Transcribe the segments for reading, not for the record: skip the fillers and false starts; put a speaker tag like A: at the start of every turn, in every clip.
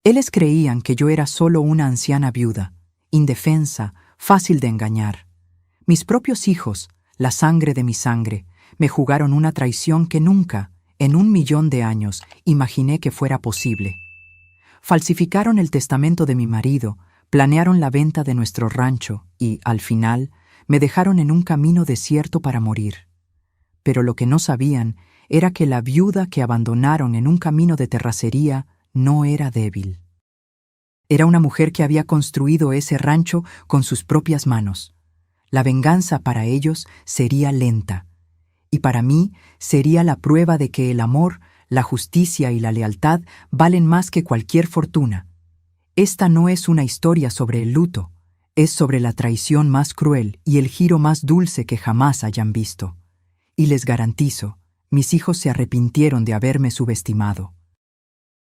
A: Ellos creían que yo era solo una anciana viuda, indefensa, fácil de engañar. Mis propios hijos, la sangre de mi sangre, me jugaron una traición que nunca, en 1.000.000 de años, imaginé que fuera posible. Falsificaron el testamento de mi marido, planearon la venta de nuestro rancho y, al final, me dejaron en un camino desierto para morir. Pero lo que no sabían era que la viuda que abandonaron en un camino de terracería no era débil. Era una mujer que había construido ese rancho con sus propias manos. La venganza para ellos sería lenta, y para mí sería la prueba de que el amor, la justicia y la lealtad valen más que cualquier fortuna. Esta no es una historia sobre el luto, es sobre la traición más cruel y el giro más dulce que jamás hayan visto. Y les garantizo, mis hijos se arrepintieron de haberme subestimado.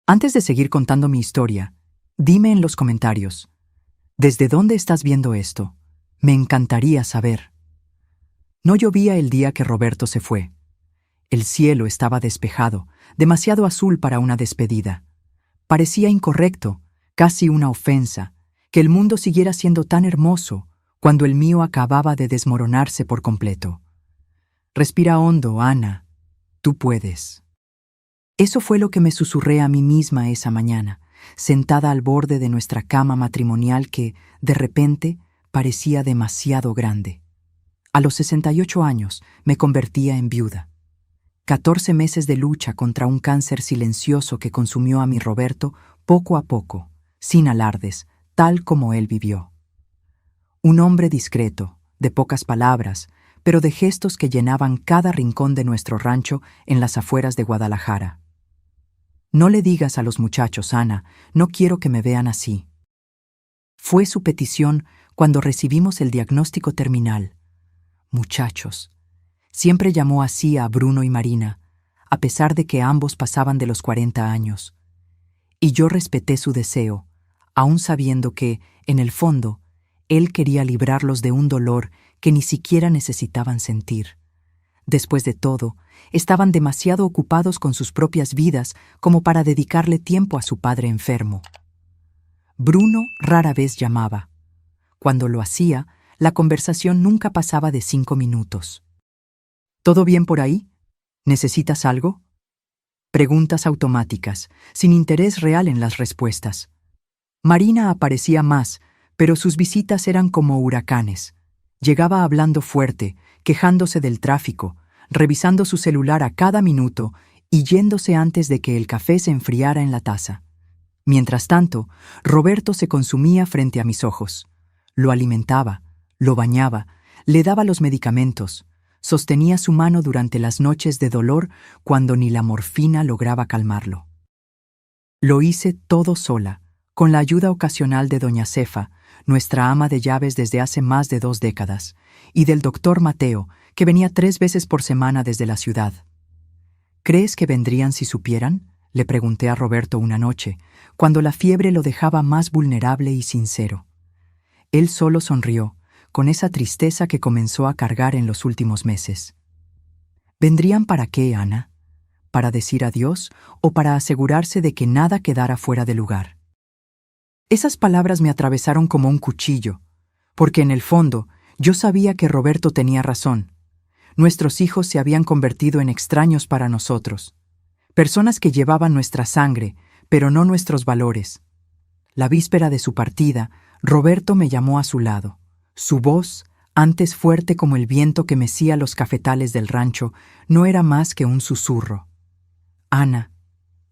A: Antes de seguir contando mi historia, dime en los comentarios, ¿desde dónde estás viendo esto? Me encantaría saber. No llovía el día que Roberto se fue. El cielo estaba despejado, demasiado azul para una despedida. Parecía incorrecto, casi una ofensa, que el mundo siguiera siendo tan hermoso cuando el mío acababa de desmoronarse por completo. Respira hondo, Ana. Tú puedes. Eso fue lo que me susurré a mí misma esa mañana, sentada al borde de nuestra cama matrimonial que, de repente, parecía demasiado grande. A los 68 años me convertía en viuda. 14 meses de lucha contra un cáncer silencioso que consumió a mi Roberto poco a poco, sin alardes, tal como él vivió. Un hombre discreto, de pocas palabras, pero de gestos que llenaban cada rincón de nuestro rancho en las afueras de Guadalajara. No le digas a los muchachos, Ana, no quiero que me vean así. Fue su petición cuando recibimos el diagnóstico terminal. Muchachos. Siempre llamó así a Bruno y Marina, a pesar de que ambos pasaban de los 40 años. Y yo respeté su deseo, aun sabiendo que, en el fondo, él quería librarlos de un dolor que ni siquiera necesitaban sentir. Después de todo, estaban demasiado ocupados con sus propias vidas como para dedicarle tiempo a su padre enfermo. Bruno rara vez llamaba. Cuando lo hacía, la conversación nunca pasaba de 5 minutos. ¿Todo bien por ahí? ¿Necesitas algo? Preguntas automáticas, sin interés real en las respuestas. Marina aparecía más, pero sus visitas eran como huracanes. Llegaba hablando fuerte, quejándose del tráfico, revisando su celular a cada minuto y yéndose antes de que el café se enfriara en la taza. Mientras tanto, Roberto se consumía frente a mis ojos. Lo alimentaba, lo bañaba, le daba los medicamentos, sostenía su mano durante las noches de dolor cuando ni la morfina lograba calmarlo. Lo hice todo sola, con la ayuda ocasional de doña Cefa, nuestra ama de llaves desde hace más de 2 décadas, y del doctor Mateo, que venía 3 veces por semana desde la ciudad. ¿Crees que vendrían si supieran?, le pregunté a Roberto una noche, cuando la fiebre lo dejaba más vulnerable y sincero. Él solo sonrió, con esa tristeza que comenzó a cargar en los últimos meses. ¿Vendrían para qué, Ana? ¿Para decir adiós o para asegurarse de que nada quedara fuera de lugar? Esas palabras me atravesaron como un cuchillo, porque en el fondo yo sabía que Roberto tenía razón. Nuestros hijos se habían convertido en extraños para nosotros, personas que llevaban nuestra sangre, pero no nuestros valores. La víspera de su partida, Roberto me llamó a su lado. Su voz, antes fuerte como el viento que mecía los cafetales del rancho, no era más que un susurro. Ana,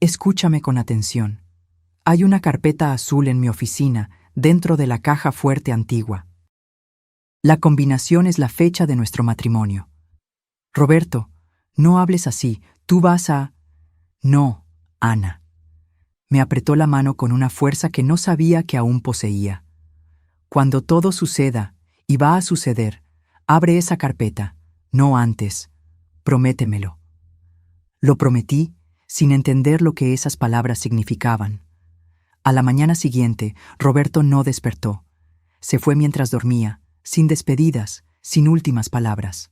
A: escúchame con atención. Hay una carpeta azul en mi oficina, dentro de la caja fuerte antigua. La combinación es la fecha de nuestro matrimonio. Roberto, no hables así, tú vas a... No, Ana. Me apretó la mano con una fuerza que no sabía que aún poseía. Cuando todo suceda, y va a suceder, abre esa carpeta, no antes. Prométemelo. Lo prometí, sin entender lo que esas palabras significaban. A la mañana siguiente, Roberto no despertó. Se fue mientras dormía, sin despedidas, sin últimas palabras.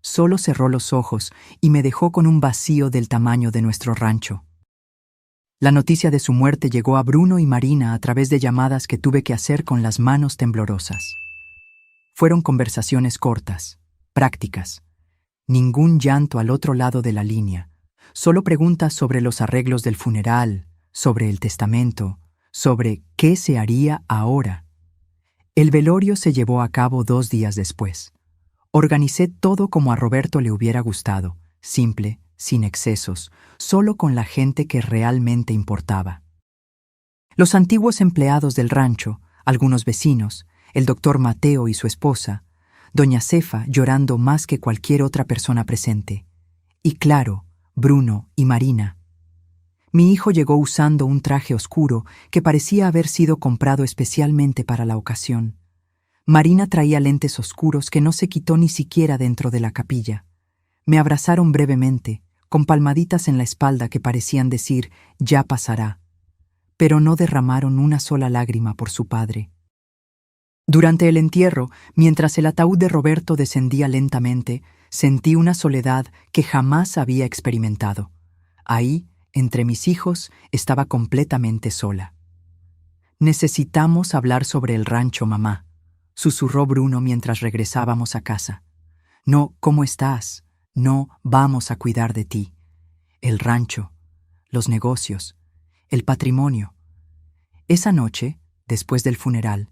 A: Solo cerró los ojos y me dejó con un vacío del tamaño de nuestro rancho. La noticia de su muerte llegó a Bruno y Marina a través de llamadas que tuve que hacer con las manos temblorosas. Fueron conversaciones cortas, prácticas. Ningún llanto al otro lado de la línea. Solo preguntas sobre los arreglos del funeral, sobre el testamento, sobre qué se haría ahora. El velorio se llevó a cabo 2 días después. Organicé todo como a Roberto le hubiera gustado, simple, sin excesos, solo con la gente que realmente importaba. Los antiguos empleados del rancho, algunos vecinos, el doctor Mateo y su esposa, doña Cefa llorando más que cualquier otra persona presente, y claro, Bruno y Marina. Mi hijo llegó usando un traje oscuro que parecía haber sido comprado especialmente para la ocasión. Marina traía lentes oscuros que no se quitó ni siquiera dentro de la capilla. Me abrazaron brevemente, con palmaditas en la espalda que parecían decir, ya pasará, pero no derramaron una sola lágrima por su padre. Durante el entierro, mientras el ataúd de Roberto descendía lentamente, sentí una soledad que jamás había experimentado. Ahí, entre mis hijos, estaba completamente sola. «Necesitamos hablar sobre el rancho, mamá», susurró Bruno mientras regresábamos a casa. «No, ¿cómo estás? No, vamos a cuidar de ti. El rancho, los negocios, el patrimonio». Esa noche, después del funeral,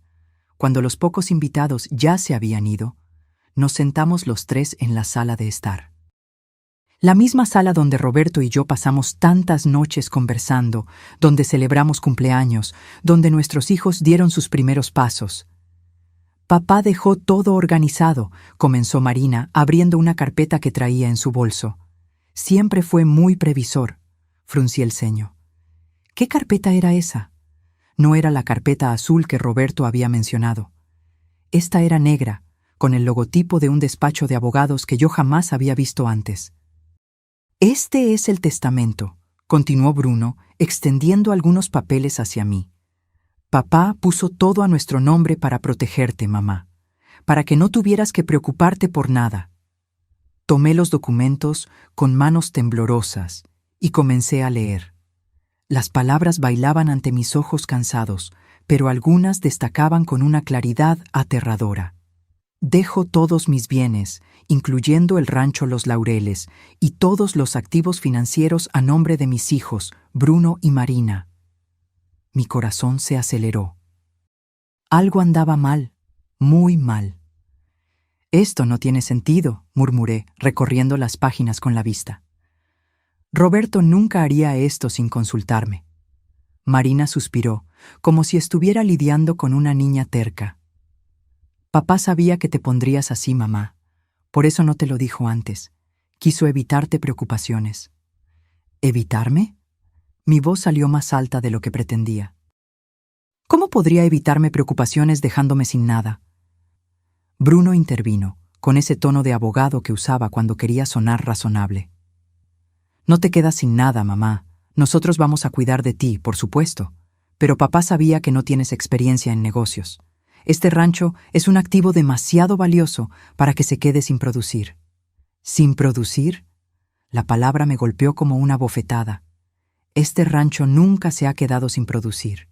A: cuando los pocos invitados ya se habían ido, nos sentamos los 3 en la sala de estar. La misma sala donde Roberto y yo pasamos tantas noches conversando, donde celebramos cumpleaños, donde nuestros hijos dieron sus primeros pasos. «Papá dejó todo organizado», comenzó Marina, abriendo una carpeta que traía en su bolso. «Siempre fue muy previsor», fruncí el ceño. ¿Qué carpeta era esa? No era la carpeta azul que Roberto había mencionado. Esta era negra, con el logotipo de un despacho de abogados que yo jamás había visto antes. «Este es el testamento», continuó Bruno, extendiendo algunos papeles hacia mí. «Papá puso todo a nuestro nombre para protegerte, mamá, para que no tuvieras que preocuparte por nada». Tomé los documentos con manos temblorosas y comencé a leer. Las palabras bailaban ante mis ojos cansados, pero algunas destacaban con una claridad aterradora. «Dejo todos mis bienes, incluyendo el rancho Los Laureles, y todos los activos financieros a nombre de mis hijos, Bruno y Marina». Mi corazón se aceleró. Algo andaba mal, muy mal. «Esto no tiene sentido», murmuré, recorriendo las páginas con la vista. «Roberto nunca haría esto sin consultarme». Marina suspiró, como si estuviera lidiando con una niña terca. «Papá sabía que te pondrías así, mamá. Por eso no te lo dijo antes. Quiso evitarte preocupaciones». «¿Evitarme?». Mi voz salió más alta de lo que pretendía. «¿Cómo podría evitarme preocupaciones dejándome sin nada?». Bruno intervino, con ese tono de abogado que usaba cuando quería sonar razonable. «No te quedas sin nada, mamá. Nosotros vamos a cuidar de ti, por supuesto. Pero papá sabía que no tienes experiencia en negocios. Este rancho es un activo demasiado valioso para que se quede sin producir». «¿Sin producir?». La palabra me golpeó como una bofetada. Este rancho nunca se ha quedado sin producir.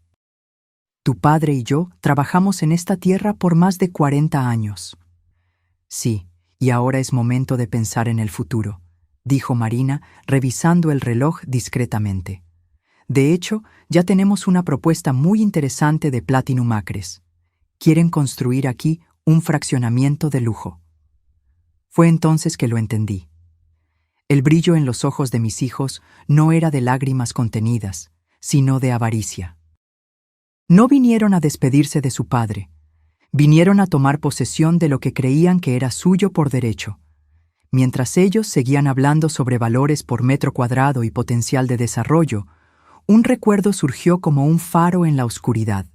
A: Tu padre y yo trabajamos en esta tierra por más de 40 años. Sí, y ahora es momento de pensar en el futuro, dijo Marina, revisando el reloj discretamente. De hecho, ya tenemos una propuesta muy interesante de Platinum Acres. Quieren construir aquí un fraccionamiento de lujo. Fue entonces que lo entendí. El brillo en los ojos de mis hijos no era de lágrimas contenidas, sino de avaricia. No vinieron a despedirse de su padre. Vinieron a tomar posesión de lo que creían que era suyo por derecho. Mientras ellos seguían hablando sobre valores por metro cuadrado y potencial de desarrollo, un recuerdo surgió como un faro en la oscuridad.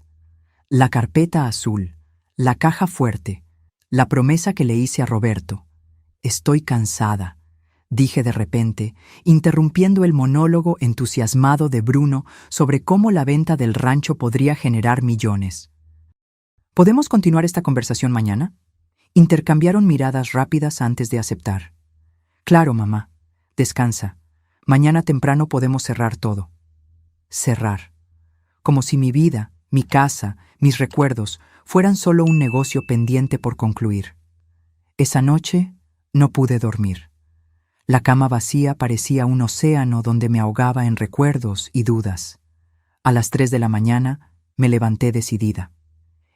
A: La carpeta azul, la caja fuerte, la promesa que le hice a Roberto. «Estoy cansada», dije de repente, interrumpiendo el monólogo entusiasmado de Bruno sobre cómo la venta del rancho podría generar millones. «¿Podemos continuar esta conversación mañana?». Intercambiaron miradas rápidas antes de aceptar. «Claro, mamá. Descansa. Mañana temprano podemos cerrar todo». cerrar, como si mi vida, mi casa, mis recuerdos fueran solo un negocio pendiente por concluir. Esa noche no pude dormir. La cama vacía parecía un océano donde me ahogaba en recuerdos y dudas. A las 3 de la mañana me levanté decidida.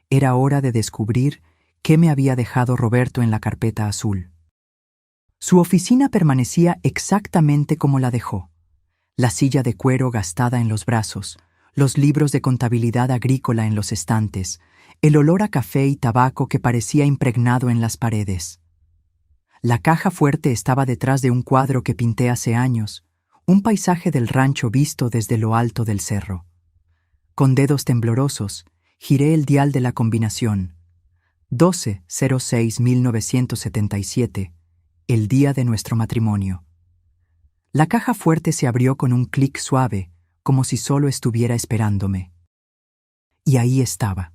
A: Era hora de descubrir qué me había dejado Roberto en la carpeta azul. Su oficina permanecía exactamente como la dejó. La silla de cuero gastada en los brazos, los libros de contabilidad agrícola en los estantes, el olor a café y tabaco que parecía impregnado en las paredes. La caja fuerte estaba detrás de un cuadro que pinté hace años, un paisaje del rancho visto desde lo alto del cerro. Con dedos temblorosos, giré el dial de la combinación. 12-06-1977, el día de nuestro matrimonio. La caja fuerte se abrió con un clic suave, como si solo estuviera esperándome. Y ahí estaba,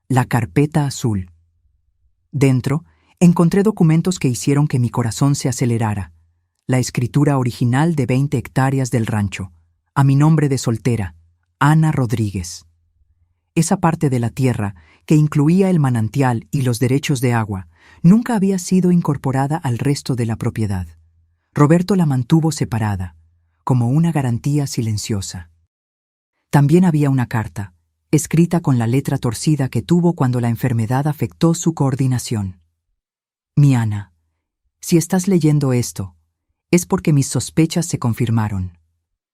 A: la carpeta azul. Dentro, encontré documentos que hicieron que mi corazón se acelerara. La escritura original de 20 hectáreas del rancho, a mi nombre de soltera, Ana Rodríguez. Esa parte de la tierra, que incluía el manantial y los derechos de agua, nunca había sido incorporada al resto de la propiedad. Roberto la mantuvo separada, como una garantía silenciosa. También había una carta, escrita con la letra torcida que tuvo cuando la enfermedad afectó su coordinación. Mi Ana, si estás leyendo esto, es porque mis sospechas se confirmaron.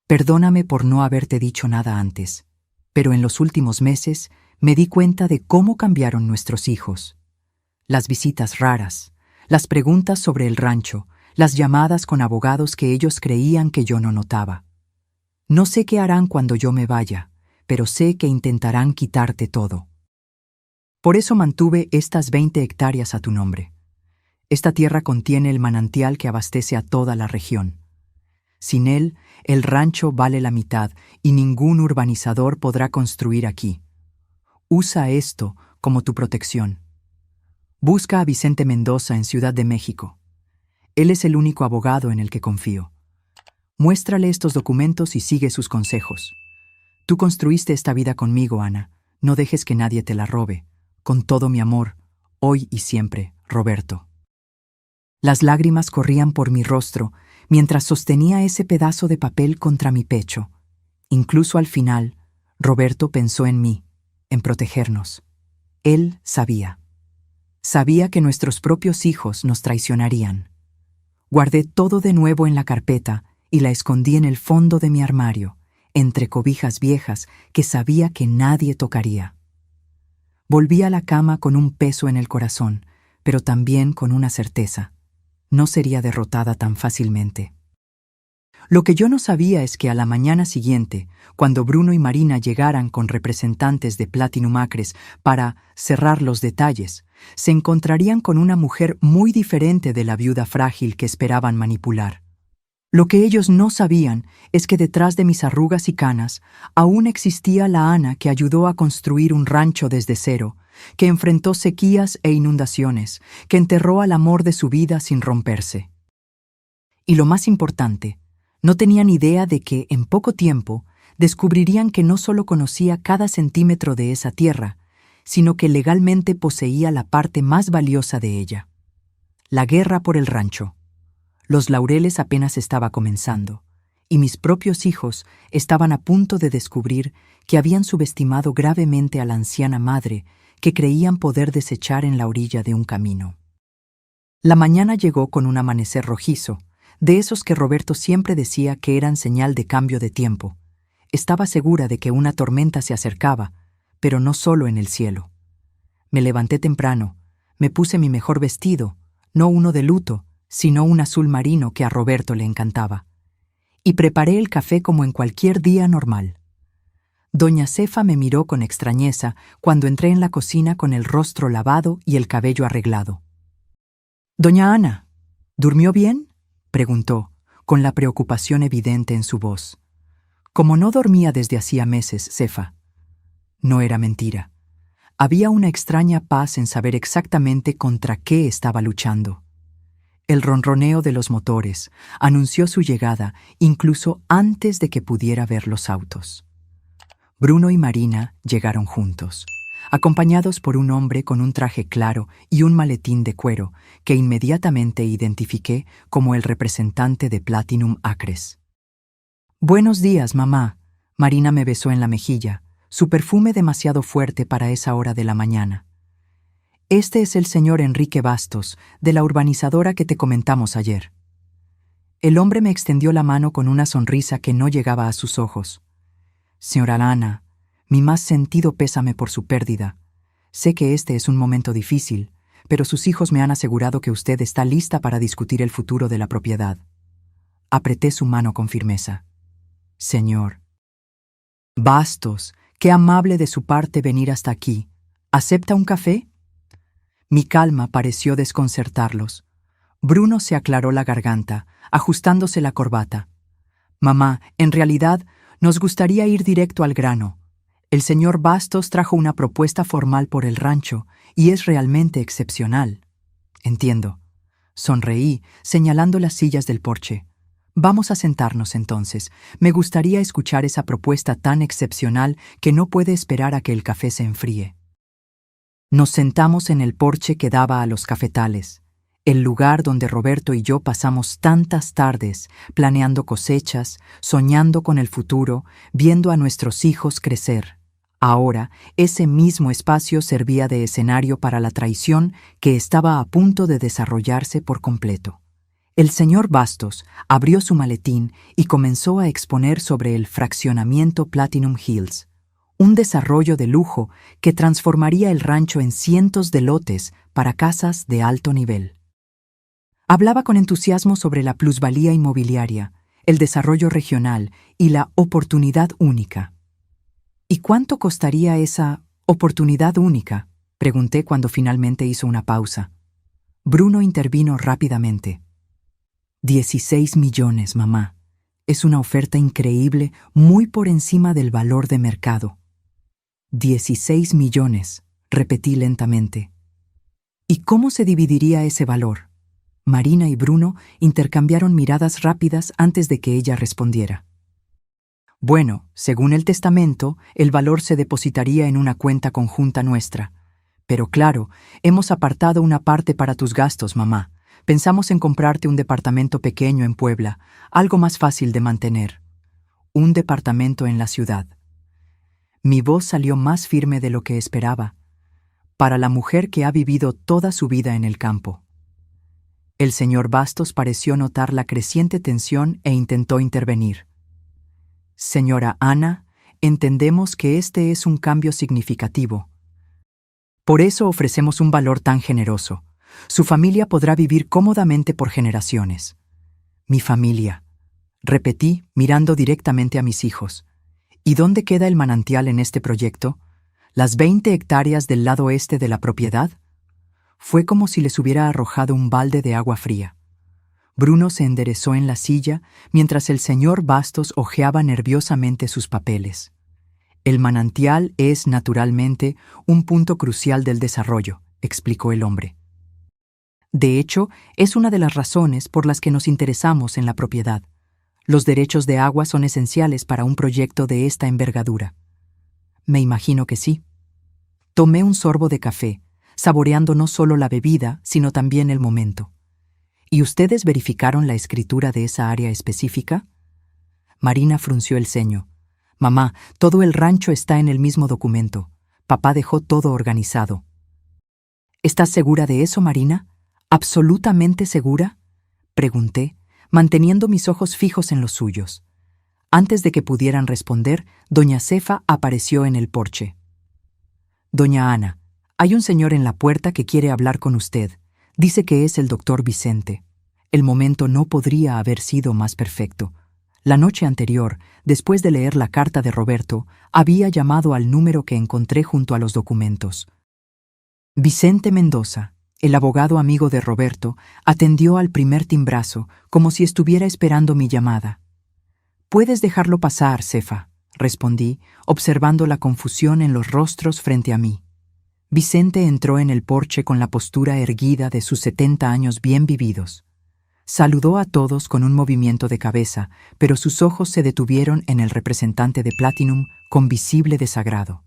A: Perdóname por no haberte dicho nada antes, pero en los últimos meses me di cuenta de cómo cambiaron nuestros hijos. Las visitas raras, las preguntas sobre el rancho, las llamadas con abogados que ellos creían que yo no notaba. No sé qué harán cuando yo me vaya, pero sé que intentarán quitarte todo. Por eso mantuve estas 20 hectáreas a tu nombre. Esta tierra contiene el manantial que abastece a toda la región. Sin él, el rancho vale la mitad y ningún urbanizador podrá construir aquí. Usa esto como tu protección. Busca a Vicente Mendoza en Ciudad de México. Él es el único abogado en el que confío. Muéstrale estos documentos y sigue sus consejos. Tú construiste esta vida conmigo, Ana. No dejes que nadie te la robe. Con todo mi amor, hoy y siempre, Roberto. Las lágrimas corrían por mi rostro mientras sostenía ese pedazo de papel contra mi pecho. Incluso al final, Roberto pensó en mí, en protegernos. Él sabía. Sabía que nuestros propios hijos nos traicionarían. Guardé todo de nuevo en la carpeta y la escondí en el fondo de mi armario, entre cobijas viejas que sabía que nadie tocaría. Volví a la cama con un peso en el corazón, pero también con una certeza. No sería derrotada tan fácilmente. Lo que yo no sabía es que a la mañana siguiente, cuando Bruno y Marina llegaran con representantes de Platinum Acres para cerrar los detalles, se encontrarían con una mujer muy diferente de la viuda frágil que esperaban manipular. Lo que ellos no sabían es que detrás de mis arrugas y canas aún existía la Ana que ayudó a construir un rancho desde cero, que enfrentó sequías e inundaciones, que enterró al amor de su vida sin romperse. Y lo más importante, no tenían idea de que, en poco tiempo, descubrirían que no solo conocía cada centímetro de esa tierra, sino que legalmente poseía la parte más valiosa de ella. La guerra por el rancho. Los laureles apenas estaba comenzando, y mis propios hijos estaban a punto de descubrir que habían subestimado gravemente a la anciana madre que creían poder desechar en la orilla de un camino. La mañana llegó con un amanecer rojizo, de esos que Roberto siempre decía que eran señal de cambio de tiempo. Estaba segura de que una tormenta se acercaba, pero no solo en el cielo. Me levanté temprano, me puse mi mejor vestido, no uno de luto, sino un azul marino que a Roberto le encantaba, y preparé el café como en cualquier día normal. Doña Cefa me miró con extrañeza cuando entré en la cocina con el rostro lavado y el cabello arreglado. «Doña Ana, ¿durmió bien?», preguntó, con la preocupación evidente en su voz. Como no dormía desde hacía meses, Cefa. No era mentira. Había una extraña paz en saber exactamente contra qué estaba luchando. El ronroneo de los motores anunció su llegada incluso antes de que pudiera ver los autos. Bruno y Marina llegaron juntos, acompañados por un hombre con un traje claro y un maletín de cuero que inmediatamente identifiqué como el representante de Platinum Acres. «Buenos días, mamá». Marina me besó en la mejilla, su perfume demasiado fuerte para esa hora de la mañana. «Este es el señor Enrique Bastos, de la urbanizadora que te comentamos ayer». El hombre me extendió la mano con una sonrisa que no llegaba a sus ojos. «Señora Ana, mi más sentido pésame por su pérdida. Sé que este es un momento difícil, pero sus hijos me han asegurado que usted está lista para discutir el futuro de la propiedad». Apreté su mano con firmeza. «Señor Bastos, qué amable de su parte venir hasta aquí. ¿Acepta un café?». Mi calma pareció desconcertarlos. Bruno se aclaró la garganta, ajustándose la corbata. «Mamá, en realidad, nos gustaría ir directo al grano. El señor Bastos trajo una propuesta formal por el rancho y es realmente excepcional». «Entiendo». Sonreí, señalando las sillas del porche. «Vamos a sentarnos entonces. Me gustaría escuchar esa propuesta tan excepcional que no puede esperar a que el café se enfríe». Nos sentamos en el porche que daba a los cafetales, el lugar donde Roberto y yo pasamos tantas tardes planeando cosechas, soñando con el futuro, viendo a nuestros hijos crecer. Ahora, ese mismo espacio servía de escenario para la traición que estaba a punto de desarrollarse por completo. El señor Bastos abrió su maletín y comenzó a exponer sobre el fraccionamiento Platinum Hills, un desarrollo de lujo que transformaría el rancho en cientos de lotes para casas de alto nivel. Hablaba con entusiasmo sobre la plusvalía inmobiliaria, el desarrollo regional y la oportunidad única. «¿Y cuánto costaría esa oportunidad única?», pregunté cuando finalmente hizo una pausa. Bruno intervino rápidamente. «16 millones, mamá. Es una oferta increíble, muy por encima del valor de mercado». 16 millones, repetí lentamente. «¿Y cómo se dividiría ese valor?». Marina y Bruno intercambiaron miradas rápidas antes de que ella respondiera. «Bueno, según el testamento, el valor se depositaría en una cuenta conjunta nuestra. Pero claro, hemos apartado una parte para tus gastos, mamá. Pensamos en comprarte un departamento pequeño en Puebla, algo más fácil de mantener. Un departamento en la ciudad». Mi voz salió más firme de lo que esperaba, para la mujer que ha vivido toda su vida en el campo. El señor Bastos pareció notar la creciente tensión e intentó intervenir. «Señora Ana, entendemos que este es un cambio significativo. Por eso ofrecemos un valor tan generoso. Su familia podrá vivir cómodamente por generaciones». «Mi familia», repetí mirando directamente a mis hijos. «¿Y dónde queda el manantial en este proyecto? ¿Las 20 hectáreas del lado este de la propiedad?». Fue como si les hubiera arrojado un balde de agua fría. Bruno se enderezó en la silla mientras el señor Bastos hojeaba nerviosamente sus papeles. «El manantial es, naturalmente, un punto crucial del desarrollo», explicó el hombre. «De hecho, es una de las razones por las que nos interesamos en la propiedad. Los derechos de agua son esenciales para un proyecto de esta envergadura». «Me imagino que sí». Tomé un sorbo de café, saboreando no solo la bebida, sino también el momento. «¿Y ustedes verificaron la escritura de esa área específica?». Marina frunció el ceño. «Mamá, todo el rancho está en el mismo documento. Papá dejó todo organizado». «¿Estás segura de eso, Marina? ¿Absolutamente segura?», pregunté, manteniendo mis ojos fijos en los suyos. Antes de que pudieran responder, doña Cefa apareció en el porche. «Doña Ana, hay un señor en la puerta que quiere hablar con usted. Dice que es el doctor Vicente». El momento no podría haber sido más perfecto. La noche anterior, después de leer la carta de Roberto, había llamado al número que encontré junto a los documentos. Vicente Mendoza, el abogado amigo de Roberto, atendió al primer timbrazo, como si estuviera esperando mi llamada. «Puedes dejarlo pasar, Cefa», respondí, observando la confusión en los rostros frente a mí. Vicente entró en el porche con la postura erguida de sus 70 años bien vividos. Saludó a todos con un movimiento de cabeza, pero sus ojos se detuvieron en el representante de Platinum con visible desagrado.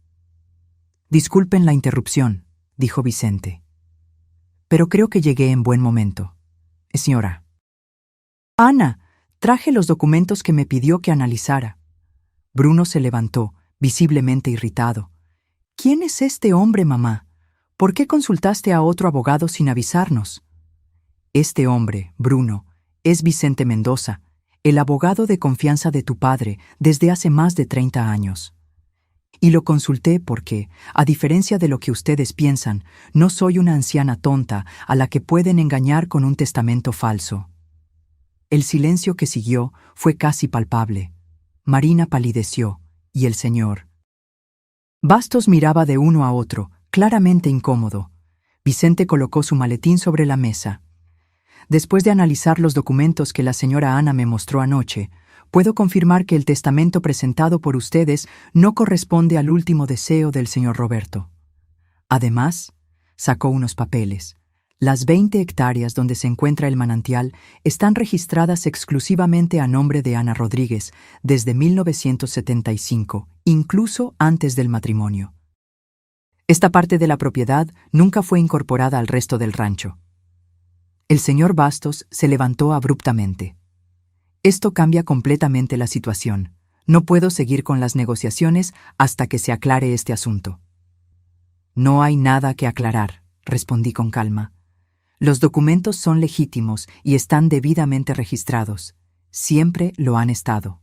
A: «Disculpen la interrupción», dijo Vicente. «Pero creo que llegué en buen momento. Señora Ana, traje los documentos que me pidió que analizara». Bruno se levantó, visiblemente irritado. «¿Quién es este hombre, mamá? ¿Por qué consultaste a otro abogado sin avisarnos?» «Este hombre, Bruno, es Vicente Mendoza, el abogado de confianza de tu padre desde hace más de 30 años. Y lo consulté porque, a diferencia de lo que ustedes piensan, no soy una anciana tonta a la que pueden engañar con un testamento falso». El silencio que siguió fue casi palpable. Marina palideció, y el señor Bastos miraba de uno a otro, claramente incómodo. Vicente colocó su maletín sobre la mesa. «Después de analizar los documentos que la señora Ana me mostró anoche, puedo confirmar que el testamento presentado por ustedes no corresponde al último deseo del señor Roberto. Además, sacó unos papeles. Las 20 hectáreas donde se encuentra el manantial están registradas exclusivamente a nombre de Ana Rodríguez desde 1975, incluso antes del matrimonio. Esta parte de la propiedad nunca fue incorporada al resto del rancho». El señor Bastos se levantó abruptamente. «Esto cambia completamente la situación. No puedo seguir con las negociaciones hasta que se aclare este asunto». «No hay nada que aclarar», respondí con calma. «Los documentos son legítimos y están debidamente registrados. Siempre lo han estado».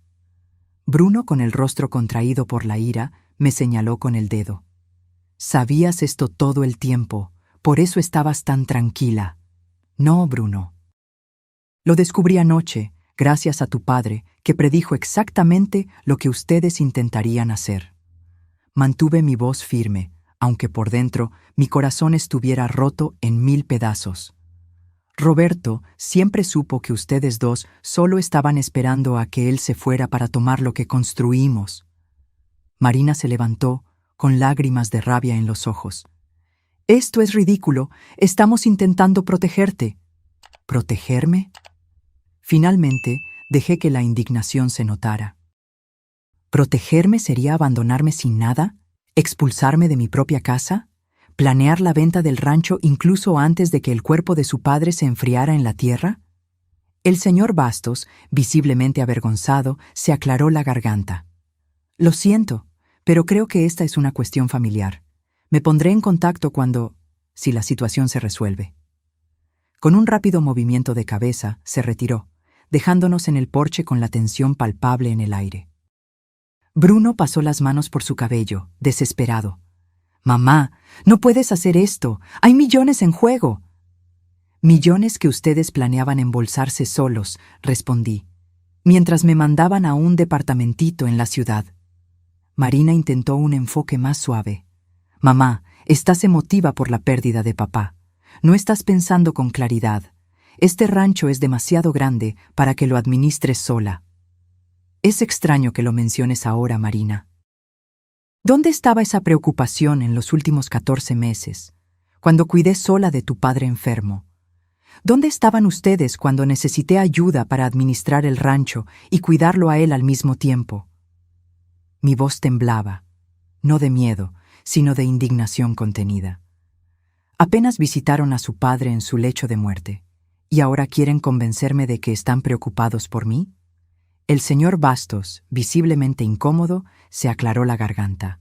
A: Bruno, con el rostro contraído por la ira, me señaló con el dedo. «Sabías esto todo el tiempo, por eso estabas tan tranquila». «No, Bruno. Lo descubrí anoche, gracias a tu padre, que predijo exactamente lo que ustedes intentarían hacer». Mantuve mi voz firme, aunque por dentro mi corazón estuviera roto en 1000 pedazos. «Roberto siempre supo que ustedes dos solo estaban esperando a que él se fuera para tomar lo que construimos». Marina se levantó, con lágrimas de rabia en los ojos. «Esto es ridículo. Estamos intentando protegerte». «¿Protegerme?». Finalmente, dejé que la indignación se notara. ¿Protegerme sería abandonarme sin nada? ¿Expulsarme de mi propia casa? ¿Planear la venta del rancho incluso antes de que el cuerpo de su padre se enfriara en la tierra? El señor Bastos, visiblemente avergonzado, se aclaró la garganta. «Lo siento, pero creo que esta es una cuestión familiar. Me pondré en contacto si la situación se resuelve». Con un rápido movimiento de cabeza, se retiró, dejándonos en el porche con la tensión palpable en el aire. Bruno pasó las manos por su cabello, desesperado. «Mamá, no puedes hacer esto. Hay millones en juego». «Millones que ustedes planeaban embolsarse solos», respondí, «mientras me mandaban a un departamentito en la ciudad». Marina intentó un enfoque más suave. «Mamá, estás emotiva por la pérdida de papá. No estás pensando con claridad. Este rancho es demasiado grande para que lo administres sola». «Es extraño que lo menciones ahora, Marina. ¿Dónde estaba esa preocupación en los últimos 14 meses, cuando cuidé sola de tu padre enfermo? ¿Dónde estaban ustedes cuando necesité ayuda para administrar el rancho y cuidarlo a él al mismo tiempo?» Mi voz temblaba, no de miedo, sino de indignación contenida. Apenas visitaron a su padre en su lecho de muerte, ¿y ahora quieren convencerme de que están preocupados por mí? El señor Bastos, visiblemente incómodo, se aclaró la garganta.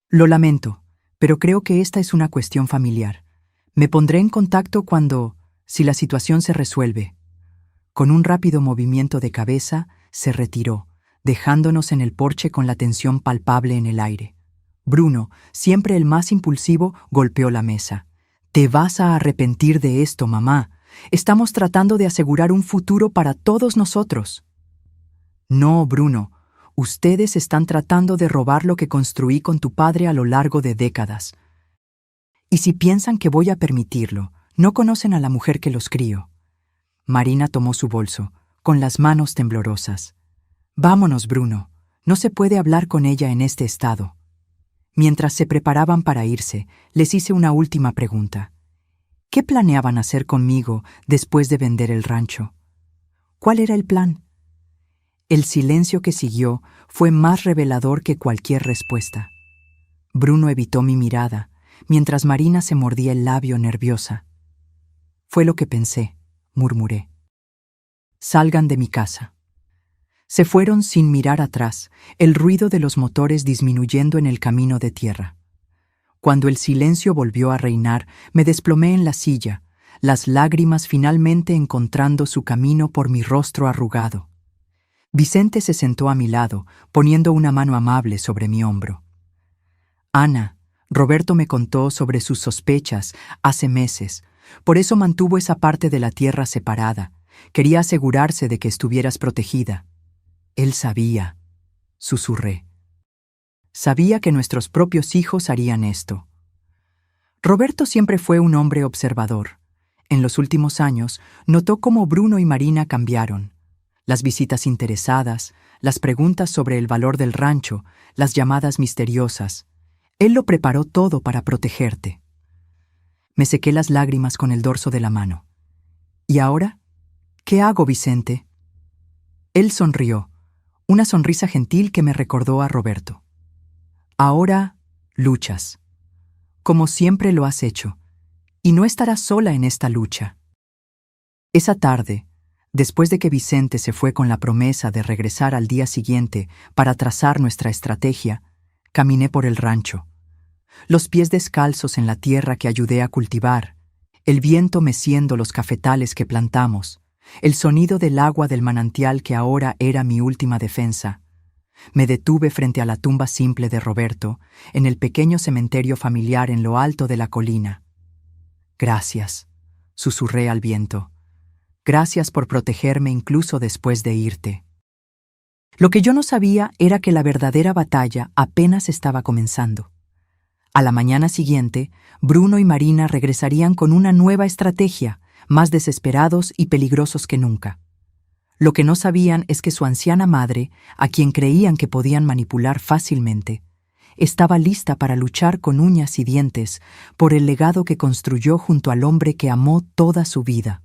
A: «Lo lamento, pero creo que esta es una cuestión familiar. Me pondré en contacto si la situación se resuelve». Con un rápido movimiento de cabeza, se retiró, dejándonos en el porche con la tensión palpable en el aire. Bruno, siempre el más impulsivo, golpeó la mesa. «Te vas a arrepentir de esto, mamá. Estamos tratando de asegurar un futuro para todos nosotros». «No, Bruno. Ustedes están tratando de robar lo que construí con tu padre a lo largo de décadas. Y si piensan que voy a permitirlo, no conocen a la mujer que los crió». Marina tomó su bolso, con las manos temblorosas. «Vámonos, Bruno. No se puede hablar con ella en este estado». Mientras se preparaban para irse, les hice una última pregunta. ¿Qué planeaban hacer conmigo después de vender el rancho? ¿Cuál era el plan? El silencio que siguió fue más revelador que cualquier respuesta. Bruno evitó mi mirada, mientras Marina se mordía el labio nerviosa. Fue lo que pensé, murmuré. Salgan de mi casa. Se fueron sin mirar atrás, el ruido de los motores disminuyendo en el camino de tierra. Cuando el silencio volvió a reinar, me desplomé en la silla, las lágrimas finalmente encontrando su camino por mi rostro arrugado. Vicente se sentó a mi lado, poniendo una mano amable sobre mi hombro. Ana, Roberto me contó sobre sus sospechas hace meses, por eso mantuvo esa parte de la tierra separada. Quería asegurarse de que estuvieras protegida. Él sabía, susurré. Sabía que nuestros propios hijos harían esto. Roberto siempre fue un hombre observador. En los últimos años, notó cómo Bruno y Marina cambiaron. Las visitas interesadas, las preguntas sobre el valor del rancho, las llamadas misteriosas. Él lo preparó todo para protegerte. Me sequé las lágrimas con el dorso de la mano. ¿Y ahora? ¿Qué hago, Vicente? Él sonrió, una sonrisa gentil que me recordó a Roberto. Ahora luchas, como siempre lo has hecho, y no estarás sola en esta lucha. Esa tarde, después de que Vicente se fue con la promesa de regresar al día siguiente para trazar nuestra estrategia, caminé por el rancho. Los pies descalzos en la tierra que ayudé a cultivar, el viento meciendo los cafetales que plantamos, el sonido del agua del manantial que ahora era mi última defensa. Me detuve frente a la tumba simple de Roberto, en el pequeño cementerio familiar en lo alto de la colina. Gracias, susurré al viento. Gracias por protegerme incluso después de irte. Lo que yo no sabía era que la verdadera batalla apenas estaba comenzando. A la mañana siguiente, Bruno y Marina regresarían con una nueva estrategia, más desesperados y peligrosos que nunca. Lo que no sabían es que su anciana madre, a quien creían que podían manipular fácilmente, estaba lista para luchar con uñas y dientes por el legado que construyó junto al hombre que amó toda su vida.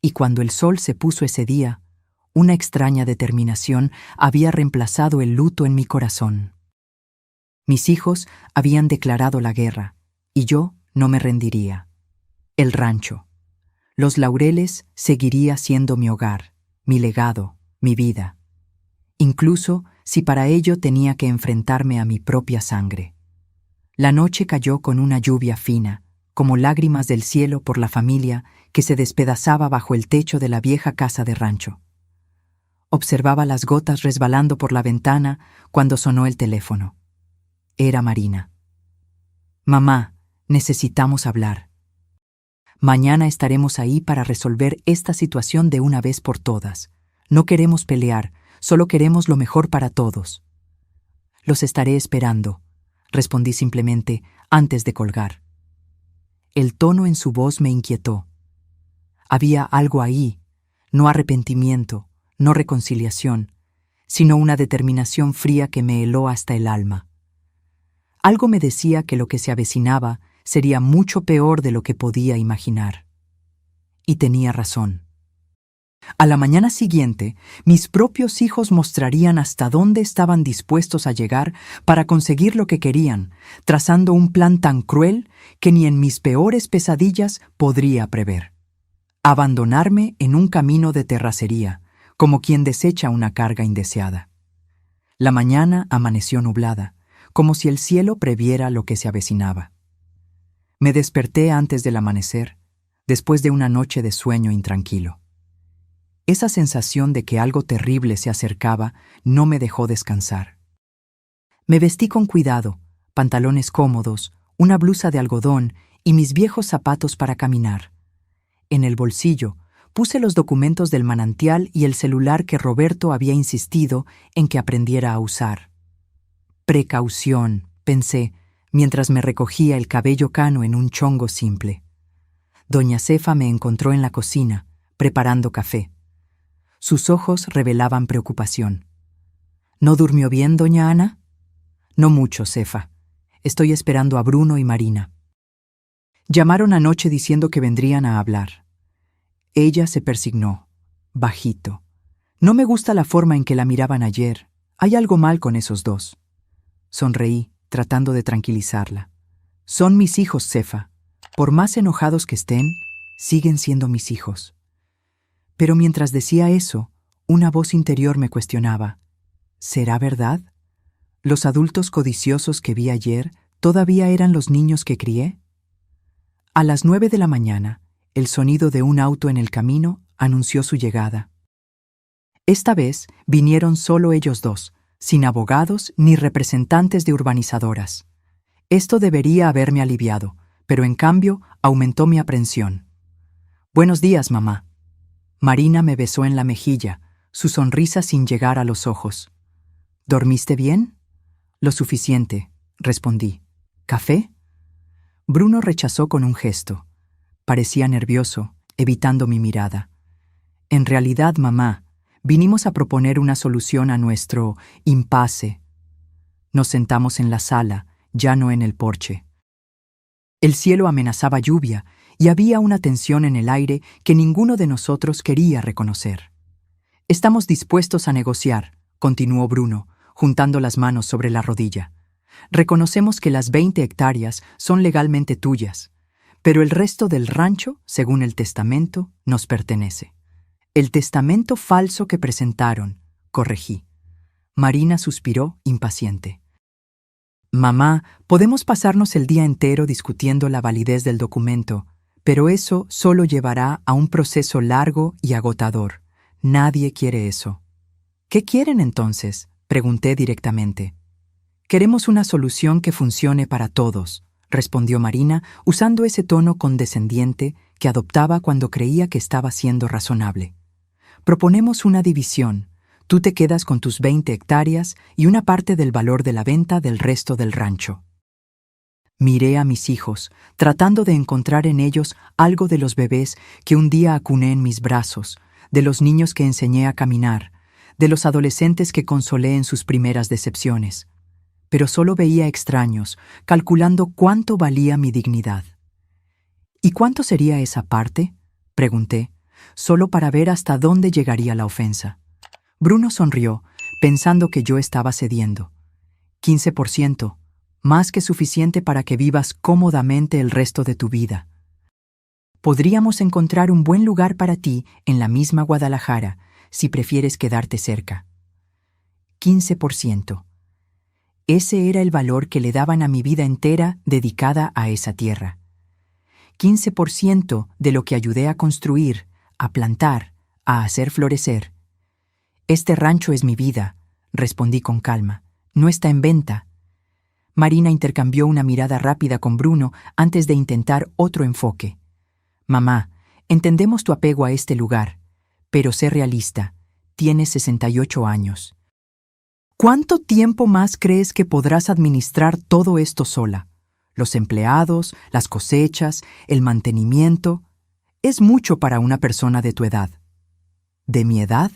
A: Y cuando el sol se puso ese día, una extraña determinación había reemplazado el luto en mi corazón. Mis hijos habían declarado la guerra, y yo no me rendiría. El rancho, los laureles seguiría siendo mi hogar, mi legado, mi vida. Incluso si para ello tenía que enfrentarme a mi propia sangre. La noche cayó con una lluvia fina, como lágrimas del cielo por la familia que se despedazaba bajo el techo de la vieja casa de rancho. Observaba las gotas resbalando por la ventana cuando sonó el teléfono. Era Marina. Mamá, necesitamos hablar. Mañana estaremos ahí para resolver esta situación de una vez por todas. No queremos pelear, solo queremos lo mejor para todos. Los estaré esperando, respondí simplemente antes de colgar. El tono en su voz me inquietó. Había algo ahí, no arrepentimiento, no reconciliación, sino una determinación fría que me heló hasta el alma. Algo me decía que lo que se avecinaba sería mucho peor de lo que podía imaginar. Y tenía razón. A la mañana siguiente, mis propios hijos mostrarían hasta dónde estaban dispuestos a llegar para conseguir lo que querían, trazando un plan tan cruel que ni en mis peores pesadillas podría prever. Abandonarme en un camino de terracería, como quien desecha una carga indeseada. La mañana amaneció nublada, como si el cielo previera lo que se avecinaba. Me desperté antes del amanecer, después de una noche de sueño intranquilo. Esa sensación de que algo terrible se acercaba no me dejó descansar. Me vestí con cuidado, pantalones cómodos, una blusa de algodón y mis viejos zapatos para caminar. En el bolsillo puse los documentos del manantial y el celular que Roberto había insistido en que aprendiera a usar. Precaución, pensé, mientras me recogía el cabello cano en un chongo simple. Doña Cefa me encontró en la cocina, preparando café. Sus ojos revelaban preocupación. ¿No durmió bien, doña Ana? No mucho, Cefa. Estoy esperando a Bruno y Marina. Llamaron anoche diciendo que vendrían a hablar. Ella se persignó, bajito. No me gusta la forma en que la miraban ayer. Hay algo mal con esos dos. Sonreí, tratando de tranquilizarla. Son mis hijos, Cefa. Por más enojados que estén, siguen siendo mis hijos. Pero mientras decía eso, una voz interior me cuestionaba. ¿Será verdad? ¿Los adultos codiciosos que vi ayer todavía eran los niños que crié? A las 9 de la mañana, el sonido de un auto en el camino anunció su llegada. Esta vez vinieron solo ellos dos, sin abogados ni representantes de urbanizadoras. Esto debería haberme aliviado, pero en cambio aumentó mi aprensión. Buenos días, mamá. Marina me besó en la mejilla, su sonrisa sin llegar a los ojos. ¿Dormiste bien? Lo suficiente, respondí. ¿Café? Bruno rechazó con un gesto. Parecía nervioso, evitando mi mirada. En realidad, mamá, vinimos a proponer una solución a nuestro impasse. Nos sentamos en la sala, ya no en el porche. El cielo amenazaba lluvia y había una tensión en el aire que ninguno de nosotros quería reconocer. Estamos dispuestos a negociar, continuó Bruno, juntando las manos sobre la rodilla. Reconocemos que las 20 hectáreas son legalmente tuyas, pero el resto del rancho, según el testamento, nos pertenece. El testamento falso que presentaron, corregí. Marina suspiró, impaciente. Mamá, podemos pasarnos el día entero discutiendo la validez del documento, pero eso solo llevará a un proceso largo y agotador. Nadie quiere eso. ¿Qué quieren entonces?, pregunté directamente. Queremos una solución que funcione para todos, respondió Marina, usando ese tono condescendiente que adoptaba cuando creía que estaba siendo razonable. Proponemos una división. Tú te quedas con tus 20 hectáreas y una parte del valor de la venta del resto del rancho. Miré a mis hijos, tratando de encontrar en ellos algo de los bebés que un día acuné en mis brazos, de los niños que enseñé a caminar, de los adolescentes que consolé en sus primeras decepciones. Pero solo veía extraños, calculando cuánto valía mi dignidad. ¿Y cuánto sería esa parte?, pregunté, solo para ver hasta dónde llegaría la ofensa. Bruno sonrió, pensando que yo estaba cediendo. 15%, más que suficiente para que vivas cómodamente el resto de tu vida. Podríamos encontrar un buen lugar para ti en la misma Guadalajara, si prefieres quedarte cerca. 15%. Ese era el valor que le daban a mi vida entera dedicada a esa tierra. 15% de lo que ayudé a construir, a plantar, a hacer florecer. Este rancho es mi vida, respondí con calma. No está en venta. Marina intercambió una mirada rápida con Bruno antes de intentar otro enfoque. Mamá, entendemos tu apego a este lugar, pero sé realista. Tienes 68 años. ¿Cuánto tiempo más crees que podrás administrar todo esto sola? Los empleados, las cosechas, el mantenimiento. Es mucho para una persona de tu edad. ¿De mi edad?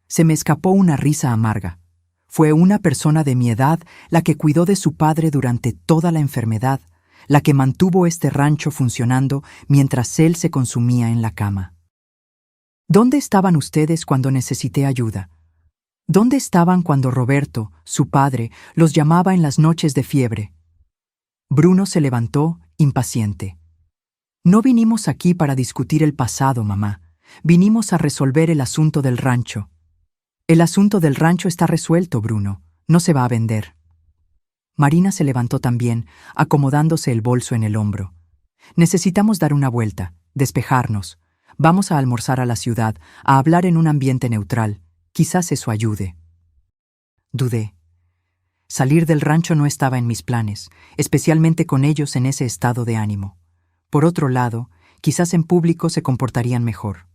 A: Se me escapó una risa amarga. Fue una persona de mi edad la que cuidó de su padre durante toda la enfermedad, la que mantuvo este rancho funcionando mientras él se consumía en la cama. ¿Dónde estaban ustedes cuando necesité ayuda? ¿Dónde estaban cuando Roberto, su padre, los llamaba en las noches de fiebre? Bruno se levantó, impaciente. No vinimos aquí para discutir el pasado, mamá. Vinimos a resolver el asunto del rancho. El asunto del rancho está resuelto, Bruno. No se va a vender. Marina se levantó también, acomodándose el bolso en el hombro. Necesitamos dar una vuelta, despejarnos. Vamos a almorzar a la ciudad, a hablar en un ambiente neutral. Quizás eso ayude. Dudé. Salir del rancho no estaba en mis planes, especialmente con ellos en ese estado de ánimo. Por otro lado, quizás en público se comportarían mejor.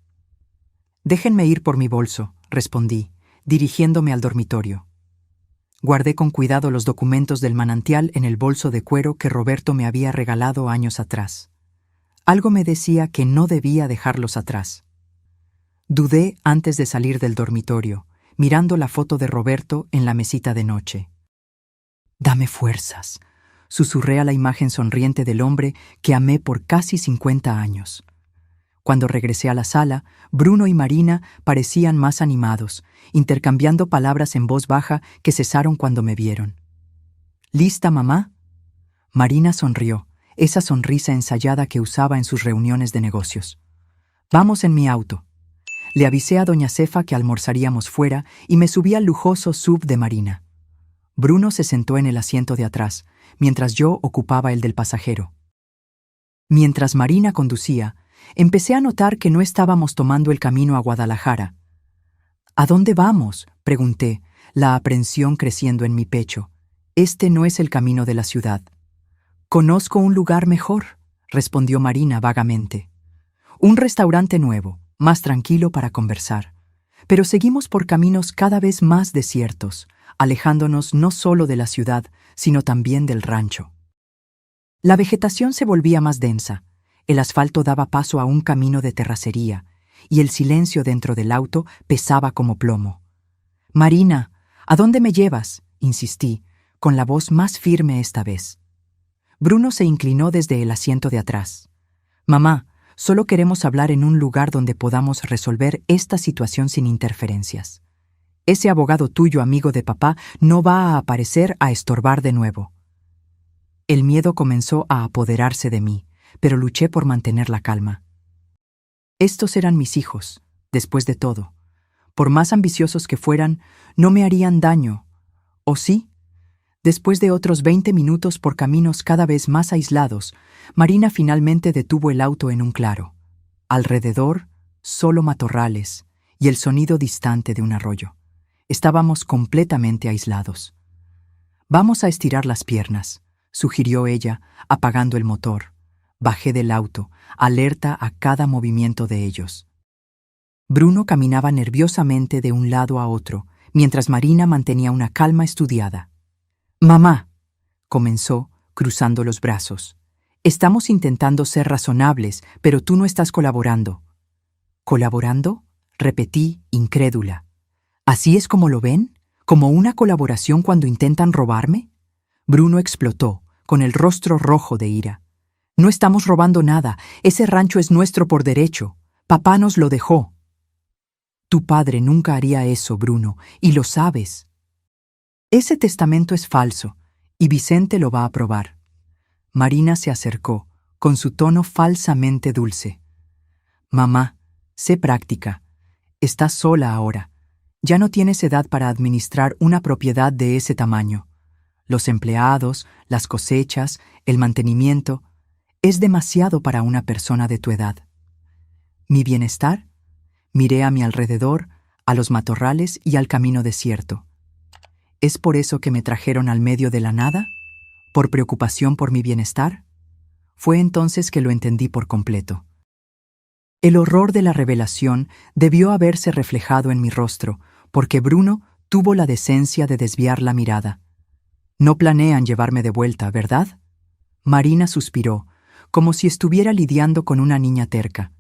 A: Déjenme ir por mi bolso, respondí, dirigiéndome al dormitorio. Guardé con cuidado los documentos del manantial en el bolso de cuero que Roberto me había regalado años atrás. Algo me decía que no debía dejarlos atrás. Dudé antes de salir del dormitorio, mirando la foto de Roberto en la mesita de noche. Dame fuerzas. susurré a la imagen sonriente del hombre que amé por casi 50 años. Cuando regresé a la sala, Bruno y Marina parecían más animados, intercambiando palabras en voz baja que cesaron cuando me vieron. ¿Lista, mamá? Marina sonrió, esa sonrisa ensayada que usaba en sus reuniones de negocios. Vamos en mi auto. Le avisé a doña Cefa que almorzaríamos fuera y me subí al lujoso SUV de Marina. Bruno se sentó en el asiento de atrás, mientras yo ocupaba el del pasajero. Mientras Marina conducía, empecé a notar que no estábamos tomando el camino a Guadalajara. ¿A dónde vamos?, pregunté, la aprensión creciendo en mi pecho. Este no es el camino de la ciudad. Conozco un lugar mejor, respondió Marina vagamente. Un restaurante nuevo, más tranquilo para conversar. Pero seguimos por caminos cada vez más desiertos, alejándonos no solo de la ciudad, sino también del rancho. La vegetación se volvía más densa, el asfalto daba paso a un camino de terracería, y el silencio dentro del auto pesaba como plomo. «Marina, ¿a dónde me llevas?», insistí, con la voz más firme esta vez. Bruno se inclinó desde el asiento de atrás. «Mamá, solo queremos hablar en un lugar donde podamos resolver esta situación sin interferencias. Ese abogado tuyo, amigo de papá, no va a aparecer a estorbar de nuevo». El miedo comenzó a apoderarse de mí, pero luché por mantener la calma. Estos eran mis hijos, después de todo. Por más ambiciosos que fueran, no me harían daño. ¿O sí? Después de otros 20 minutos por caminos cada vez más aislados, Marina finalmente detuvo el auto en un claro. Alrededor, solo matorrales y el sonido distante de un arroyo. Estábamos completamente aislados. «Vamos a estirar las piernas», sugirió ella, apagando el motor. Bajé del auto, alerta a cada movimiento de ellos. Bruno caminaba nerviosamente de un lado a otro, mientras Marina mantenía una calma estudiada. «Mamá», comenzó, cruzando los brazos, «estamos intentando ser razonables, pero tú no estás colaborando». «¿Colaborando?», repetí, incrédula. «¿Así es como lo ven? ¿Como una colaboración cuando intentan robarme?». Bruno explotó, con el rostro rojo de ira. «No estamos robando nada, ese rancho es nuestro por derecho. Papá nos lo dejó». «Tu padre nunca haría eso, Bruno, y lo sabes». «Ese testamento es falso, y Vicente lo va a probar». Marina se acercó, con su tono falsamente dulce. «Mamá, sé práctica. Estás sola ahora. Ya no tienes edad para administrar una propiedad de ese tamaño. Los empleados, las cosechas, el mantenimiento, es demasiado para una persona de tu edad». ¿Mi bienestar? Miré a mi alrededor, a los matorrales y al camino desierto. ¿Es por eso que me trajeron al medio de la nada? ¿Por preocupación por mi bienestar? Fue entonces que lo entendí por completo. El horror de la revelación debió haberse reflejado en mi rostro, porque Bruno tuvo la decencia de desviar la mirada. «No planean llevarme de vuelta, ¿verdad?». Marina suspiró, como si estuviera lidiando con una niña terca.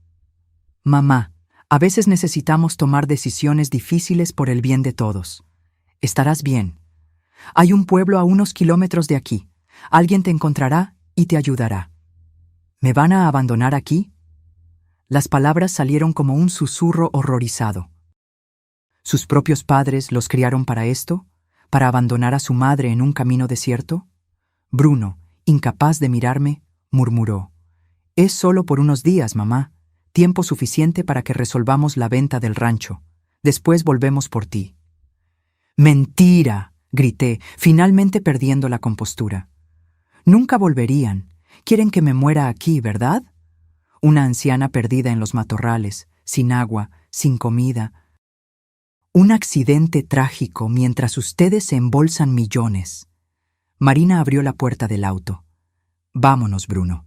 A: «Mamá, a veces necesitamos tomar decisiones difíciles por el bien de todos. Estarás bien. Hay un pueblo a unos kilómetros de aquí. Alguien te encontrará y te ayudará». «¿Me van a abandonar aquí?». Las palabras salieron como un susurro horrorizado. ¿Sus propios padres los criaron para esto? ¿Para abandonar a su madre en un camino desierto? Bruno, incapaz de mirarme, murmuró: «Es solo por unos días, mamá. Tiempo suficiente para que resolvamos la venta del rancho. Después volvemos por ti». «¡Mentira!», grité, finalmente perdiendo la compostura. «Nunca volverían. Quieren que me muera aquí, ¿verdad? Una anciana perdida en los matorrales, sin agua, sin comida. Un accidente trágico mientras ustedes se embolsan millones». Marina abrió la puerta del auto. «Vámonos, Bruno.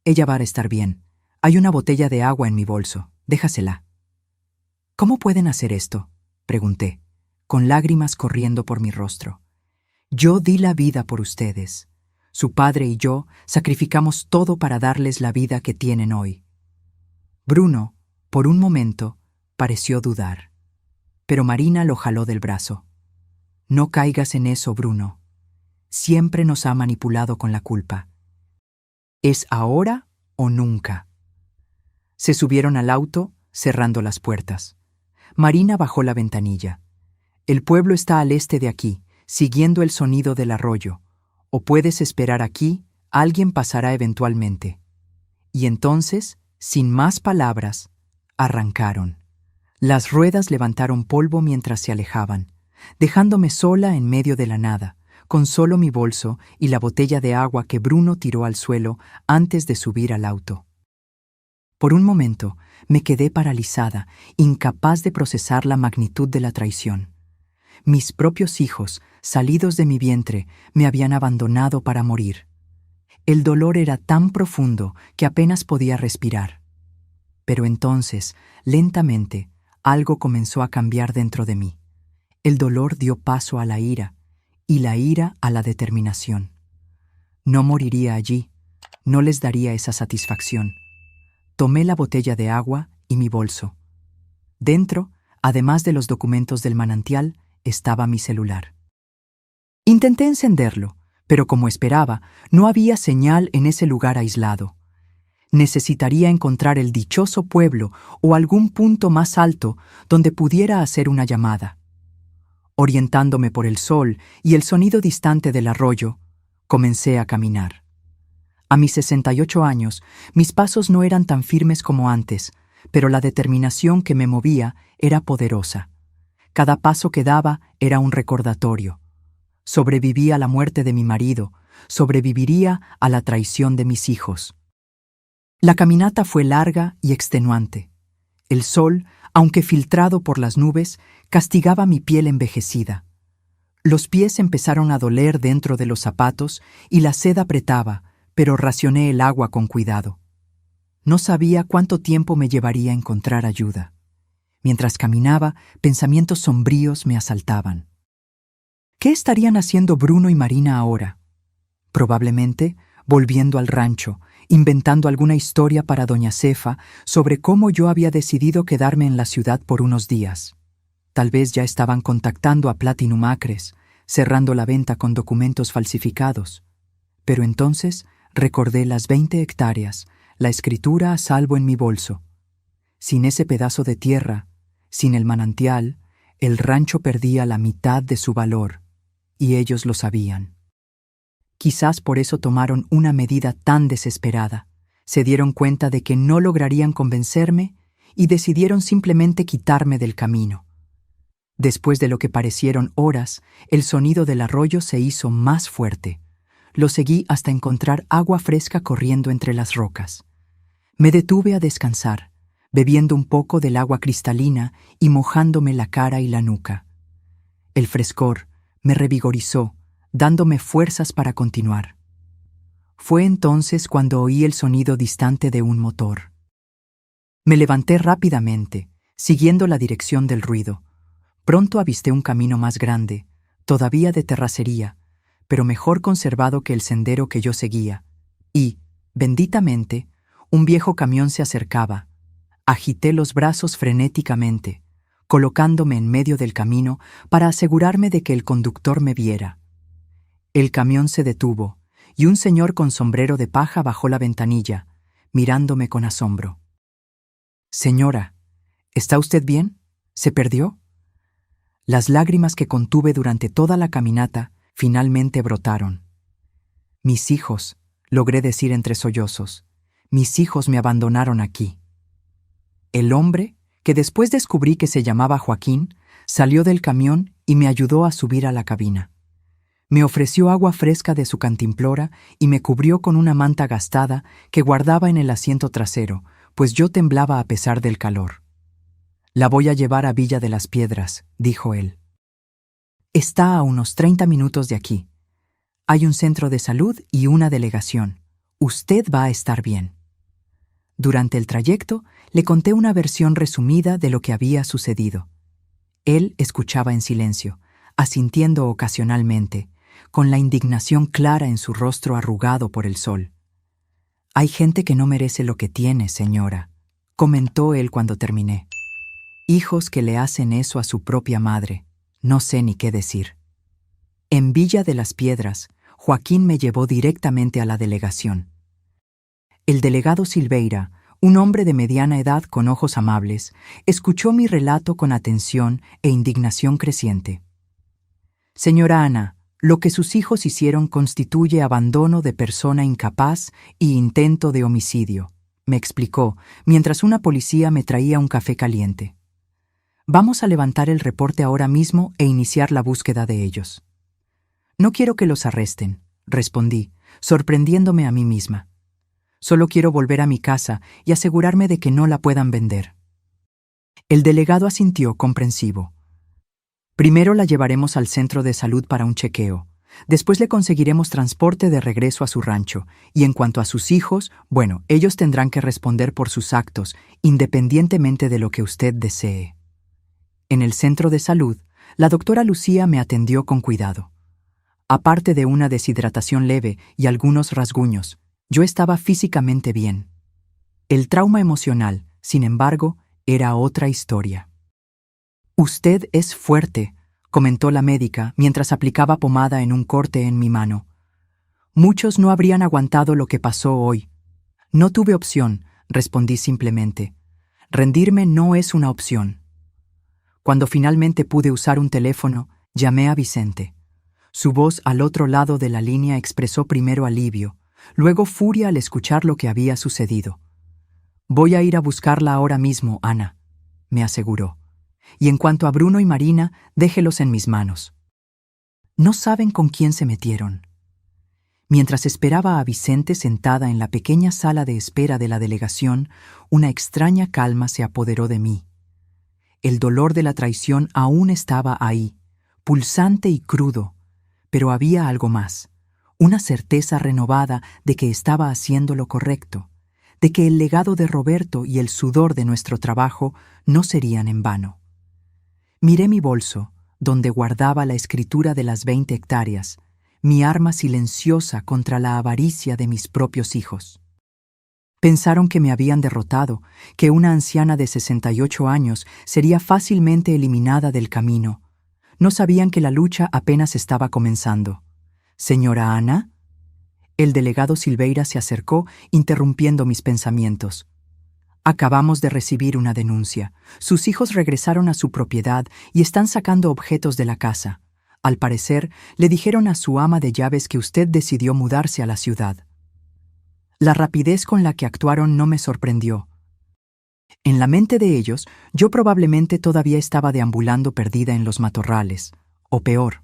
A: Ella va a estar bien. Hay una botella de agua en mi bolso. Déjasela». «¿Cómo pueden hacer esto?», pregunté, con lágrimas corriendo por mi rostro. «Yo di la vida por ustedes. Su padre y yo sacrificamos todo para darles la vida que tienen hoy». Bruno, por un momento, pareció dudar. Pero Marina lo jaló del brazo. «No caigas en eso, Bruno. siempre nos ha manipulado con la culpa. ¿Es ahora o nunca? Se subieron al auto, cerrando las puertas. Marina bajó la ventanilla. El pueblo está al este de aquí, siguiendo el sonido del arroyo. O puedes esperar aquí, alguien pasará eventualmente. Y entonces, sin más palabras, arrancaron. Las ruedas levantaron polvo mientras se alejaban, dejándome sola en medio de la nada, con solo mi bolso y la botella de agua que Bruno tiró al suelo antes de subir al auto. Por un momento, me quedé paralizada, incapaz de procesar la magnitud de la traición. Mis propios hijos, salidos de mi vientre, me habían abandonado para morir. El dolor era tan profundo que apenas podía respirar. Pero entonces, lentamente, algo comenzó a cambiar dentro de mí. El dolor dio paso a la ira, y la ira a la determinación. No moriría allí, no les daría esa satisfacción. Tomé la botella de agua y mi bolso. Dentro, además de los documentos del manantial, estaba mi celular. Intenté encenderlo, pero como esperaba, no había señal en ese lugar aislado. Necesitaría encontrar el dichoso pueblo o algún punto más alto donde pudiera hacer una llamada. Orientándome por el sol y el sonido distante del arroyo, comencé a caminar. A mis 68 años, mis pasos no eran tan firmes como antes, pero la determinación que me movía era poderosa. Cada paso que daba era un recordatorio. Sobreviví a la muerte de mi marido, sobreviviría a la traición de mis hijos. La caminata fue larga y extenuante. El sol, aunque filtrado por las nubes, castigaba mi piel envejecida. Los pies empezaron a doler dentro de los zapatos y la sed apretaba, pero racioné el agua con cuidado. No sabía cuánto tiempo me llevaría a encontrar ayuda. Mientras caminaba, pensamientos sombríos me asaltaban. ¿Qué estarían haciendo Bruno y Marina ahora? Probablemente volviendo al rancho, inventando alguna historia para doña Cefa sobre cómo yo había decidido quedarme en la ciudad por unos días. Tal vez ya estaban contactando a Platinum Acres, cerrando la venta con documentos falsificados. Pero entonces recordé las 20 hectáreas, la escritura a salvo en mi bolso. Sin ese pedazo de tierra, sin el manantial, el rancho perdía la mitad de su valor, y ellos lo sabían. Quizás por eso tomaron una medida tan desesperada. Se dieron cuenta de que no lograrían convencerme y decidieron simplemente quitarme del camino. Después de lo que parecieron horas, el sonido del arroyo se hizo más fuerte. Lo seguí hasta encontrar agua fresca corriendo entre las rocas. Me detuve a descansar, bebiendo un poco del agua cristalina y mojándome la cara y la nuca. El frescor me revigorizó, dándome fuerzas para continuar. Fue entonces cuando oí el sonido distante de un motor. Me levanté rápidamente, siguiendo la dirección del ruido. Pronto avisté un camino más grande, todavía de terracería, pero mejor conservado que el sendero que yo seguía, y, benditamente, un viejo camión se acercaba. Agité los brazos frenéticamente, colocándome en medio del camino para asegurarme de que el conductor me viera. El camión se detuvo, y un señor con sombrero de paja bajó la ventanilla, mirándome con asombro. «Señora, ¿está usted bien? ¿Se perdió?» Las lágrimas que contuve durante toda la caminata finalmente brotaron. «Mis hijos», logré decir entre sollozos, «mis hijos me abandonaron aquí». El hombre, que después descubrí que se llamaba Joaquín, salió del camión y me ayudó a subir a la cabina. Me ofreció agua fresca de su cantimplora y me cubrió con una manta gastada que guardaba en el asiento trasero, pues yo temblaba a pesar del calor. «La voy a llevar a Villa de las Piedras», dijo él. «Está a unos 30 minutos de aquí. Hay un centro de salud y una delegación. Usted va a estar bien». Durante el trayecto, le conté una versión resumida de lo que había sucedido. Él escuchaba en silencio, asintiendo ocasionalmente, con la indignación clara en su rostro arrugado por el sol. «Hay gente que no merece lo que tiene, señora», comentó él cuando terminé. «Hijos que le hacen eso a su propia madre. No sé ni qué decir». En Villa de las Piedras, Joaquín me llevó directamente a la delegación. El delegado Silveira, un hombre de mediana edad con ojos amables, escuchó mi relato con atención e indignación creciente. Señora Ana, lo que sus hijos hicieron constituye abandono de persona incapaz y intento de homicidio, me explicó, mientras una policía me traía un café caliente. Vamos a levantar el reporte ahora mismo e iniciar la búsqueda de ellos. No quiero que los arresten, respondí, sorprendiéndome a mí misma. Solo quiero volver a mi casa y asegurarme de que no la puedan vender. El delegado asintió comprensivo. Primero la llevaremos al centro de salud para un chequeo. Después le conseguiremos transporte de regreso a su rancho. Y en cuanto a sus hijos, bueno, ellos tendrán que responder por sus actos, independientemente de lo que usted desee. En el centro de salud, la doctora Lucía me atendió con cuidado. Aparte de una deshidratación leve y algunos rasguños, yo estaba físicamente bien. El trauma emocional, sin embargo, era otra historia. Usted es fuerte, comentó la médica mientras aplicaba pomada en un corte en mi mano. Muchos no habrían aguantado lo que pasó hoy. No tuve opción, respondí simplemente. Rendirme no es una opción. Cuando finalmente pude usar un teléfono, llamé a Vicente. Su voz al otro lado de la línea expresó primero alivio, luego furia al escuchar lo que había sucedido. Voy a ir a buscarla ahora mismo, Ana, me aseguró. Y en cuanto a Bruno y Marina, déjelos en mis manos. No saben con quién se metieron. Mientras esperaba a Vicente sentada en la pequeña sala de espera de la delegación, una extraña calma se apoderó de mí. El dolor de la traición aún estaba ahí, pulsante y crudo, pero había algo más, una certeza renovada de que estaba haciendo lo correcto, de que el legado de Roberto y el sudor de nuestro trabajo no serían en vano. Miré mi bolso, donde guardaba la escritura de las 20 hectáreas, mi arma silenciosa contra la avaricia de mis propios hijos. Pensaron que me habían derrotado, que una anciana de 68 años sería fácilmente eliminada del camino. No sabían que la lucha apenas estaba comenzando. «¿Señora Ana?» El delegado Silveira se acercó, interrumpiendo mis pensamientos. Acabamos de recibir una denuncia. Sus hijos regresaron a su propiedad y están sacando objetos de la casa. Al parecer, le dijeron a su ama de llaves que usted decidió mudarse a la ciudad. La rapidez con la que actuaron no me sorprendió. En la mente de ellos, yo probablemente todavía estaba deambulando perdida en los matorrales, o peor.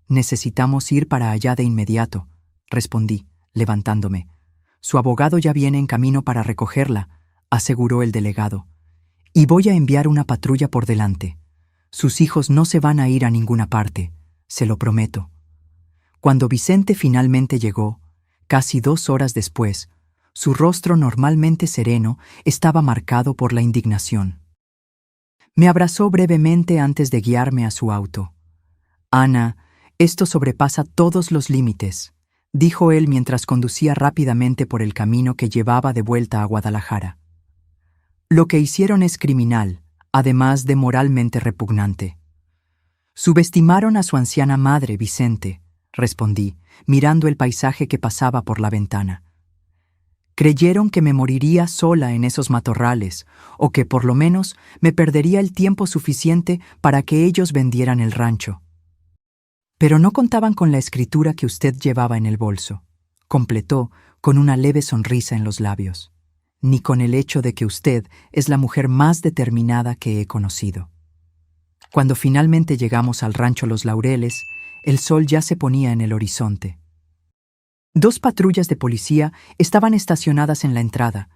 A: Necesitamos ir para allá de inmediato, respondí, levantándome. Su abogado ya viene en camino para recogerla, aseguró el delegado. Y voy a enviar una patrulla por delante. Sus hijos no se van a ir a ninguna parte, se lo prometo. Cuando Vicente finalmente llegó, casi 2 horas después, su rostro normalmente sereno estaba marcado por la indignación. Me abrazó brevemente antes de guiarme a su auto. «Ana, esto sobrepasa todos los límites», dijo él mientras conducía rápidamente por el camino que llevaba de vuelta a Guadalajara. Lo que hicieron es criminal, además de moralmente repugnante. Subestimaron a su anciana madre, Vicente, respondí, mirando el paisaje que pasaba por la ventana. Creyeron que me moriría sola en esos matorrales, o que por lo menos me perdería el tiempo suficiente para que ellos vendieran el rancho. Pero no contaban con la escritura que usted llevaba en el bolso, completó con una leve sonrisa en los labios, ni con el hecho de que usted es la mujer más determinada que he conocido. Cuando finalmente llegamos al rancho Los Laureles, el sol ya se ponía en el horizonte. 2 patrullas de policía estaban estacionadas en la entrada,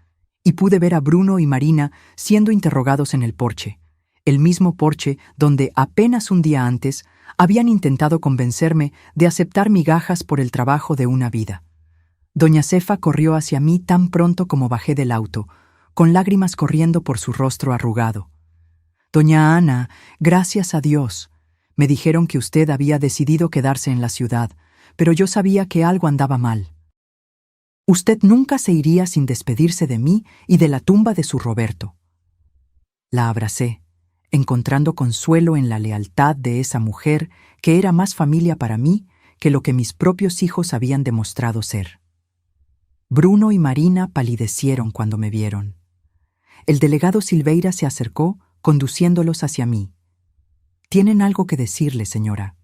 A: y pude ver a Bruno y Marina siendo interrogados en el porche, el mismo porche donde apenas un día antes habían intentado convencerme de aceptar migajas por el trabajo de una vida. Doña Cefa corrió hacia mí tan pronto como bajé del auto, con lágrimas corriendo por su rostro arrugado. «Doña Ana, gracias a Dios. Me dijeron que usted había decidido quedarse en la ciudad, pero yo sabía que algo andaba mal. Usted nunca se iría sin despedirse de mí y de la tumba de su Roberto». La abracé, encontrando consuelo en la lealtad de esa mujer que era más familia para mí que lo que mis propios hijos habían demostrado ser. Bruno y Marina palidecieron cuando me vieron. El delegado Silveira se acercó, conduciéndolos hacia mí. «Tienen algo que decirle, señora».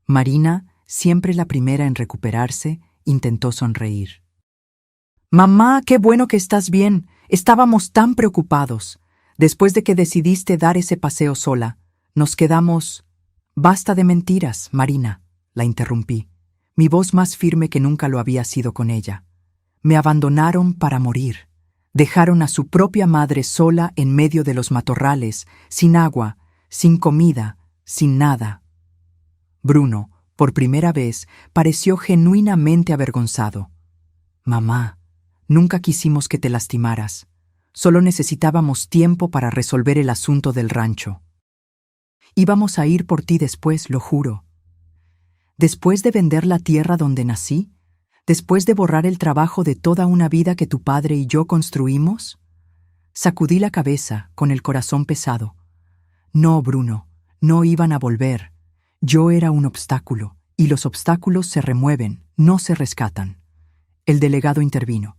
A: Marina, siempre la primera en recuperarse, intentó sonreír. «Mamá, qué bueno que estás bien. Estábamos tan preocupados. Después de que decidiste dar ese paseo sola, nos quedamos...» «Basta de mentiras, Marina», la interrumpí, mi voz más firme que nunca lo había sido con ella. «Me abandonaron para morir. Dejaron a su propia madre sola en medio de los matorrales, sin agua, sin comida, sin nada». Bruno, por primera vez, pareció genuinamente avergonzado. «Mamá, nunca quisimos que te lastimaras. Solo necesitábamos tiempo para resolver el asunto del rancho. Íbamos a ir por ti después, lo juro. Después de vender la tierra donde nací, después de borrar el trabajo de toda una vida que tu padre y yo construimos». Sacudí la cabeza, con el corazón pesado. No, Bruno, no iban a volver. Yo era un obstáculo, y los obstáculos se remueven, no se rescatan. El delegado intervino.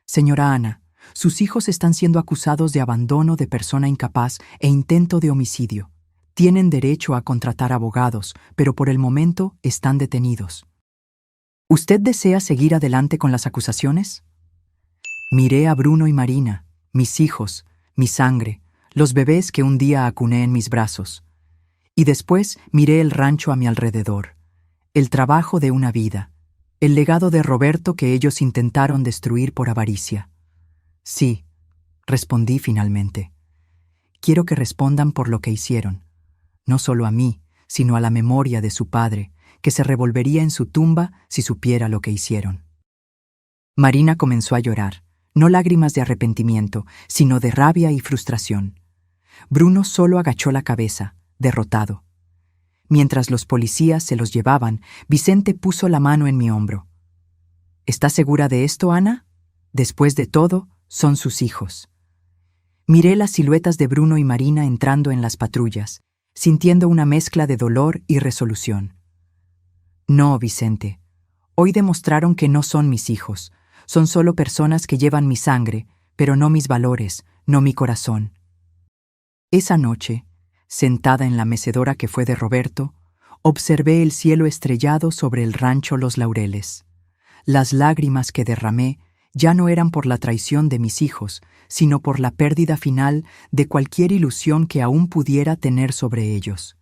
A: «Señora Ana, sus hijos están siendo acusados de abandono de persona incapaz e intento de homicidio. Tienen derecho a contratar abogados, pero por el momento están detenidos. ¿Usted desea seguir adelante con las acusaciones?» Miré a Bruno y Marina, mis hijos, mi sangre, los bebés que un día acuné en mis brazos. Y después miré el rancho a mi alrededor, el trabajo de una vida, el legado de Roberto que ellos intentaron destruir por avaricia. «Sí», respondí finalmente. «Quiero que respondan por lo que hicieron, no solo a mí, sino a la memoria de su padre, que se revolvería en su tumba si supiera lo que hicieron». Marina comenzó a llorar, no lágrimas de arrepentimiento, sino de rabia y frustración. Bruno solo agachó la cabeza, derrotado. Mientras los policías se los llevaban, Vicente puso la mano en mi hombro. «¿Estás segura de esto, Ana? Después de todo, son sus hijos». Miré las siluetas de Bruno y Marina entrando en las patrullas, sintiendo una mezcla de dolor y resolución. «No, Vicente. Hoy demostraron que no son mis hijos. Son solo personas que llevan mi sangre, pero no mis valores, no mi corazón». Esa noche, sentada en la mecedora que fue de Roberto, observé el cielo estrellado sobre el rancho Los Laureles. Las lágrimas que derramé ya no eran por la traición de mis hijos, sino por la pérdida final de cualquier ilusión que aún pudiera tener sobre ellos.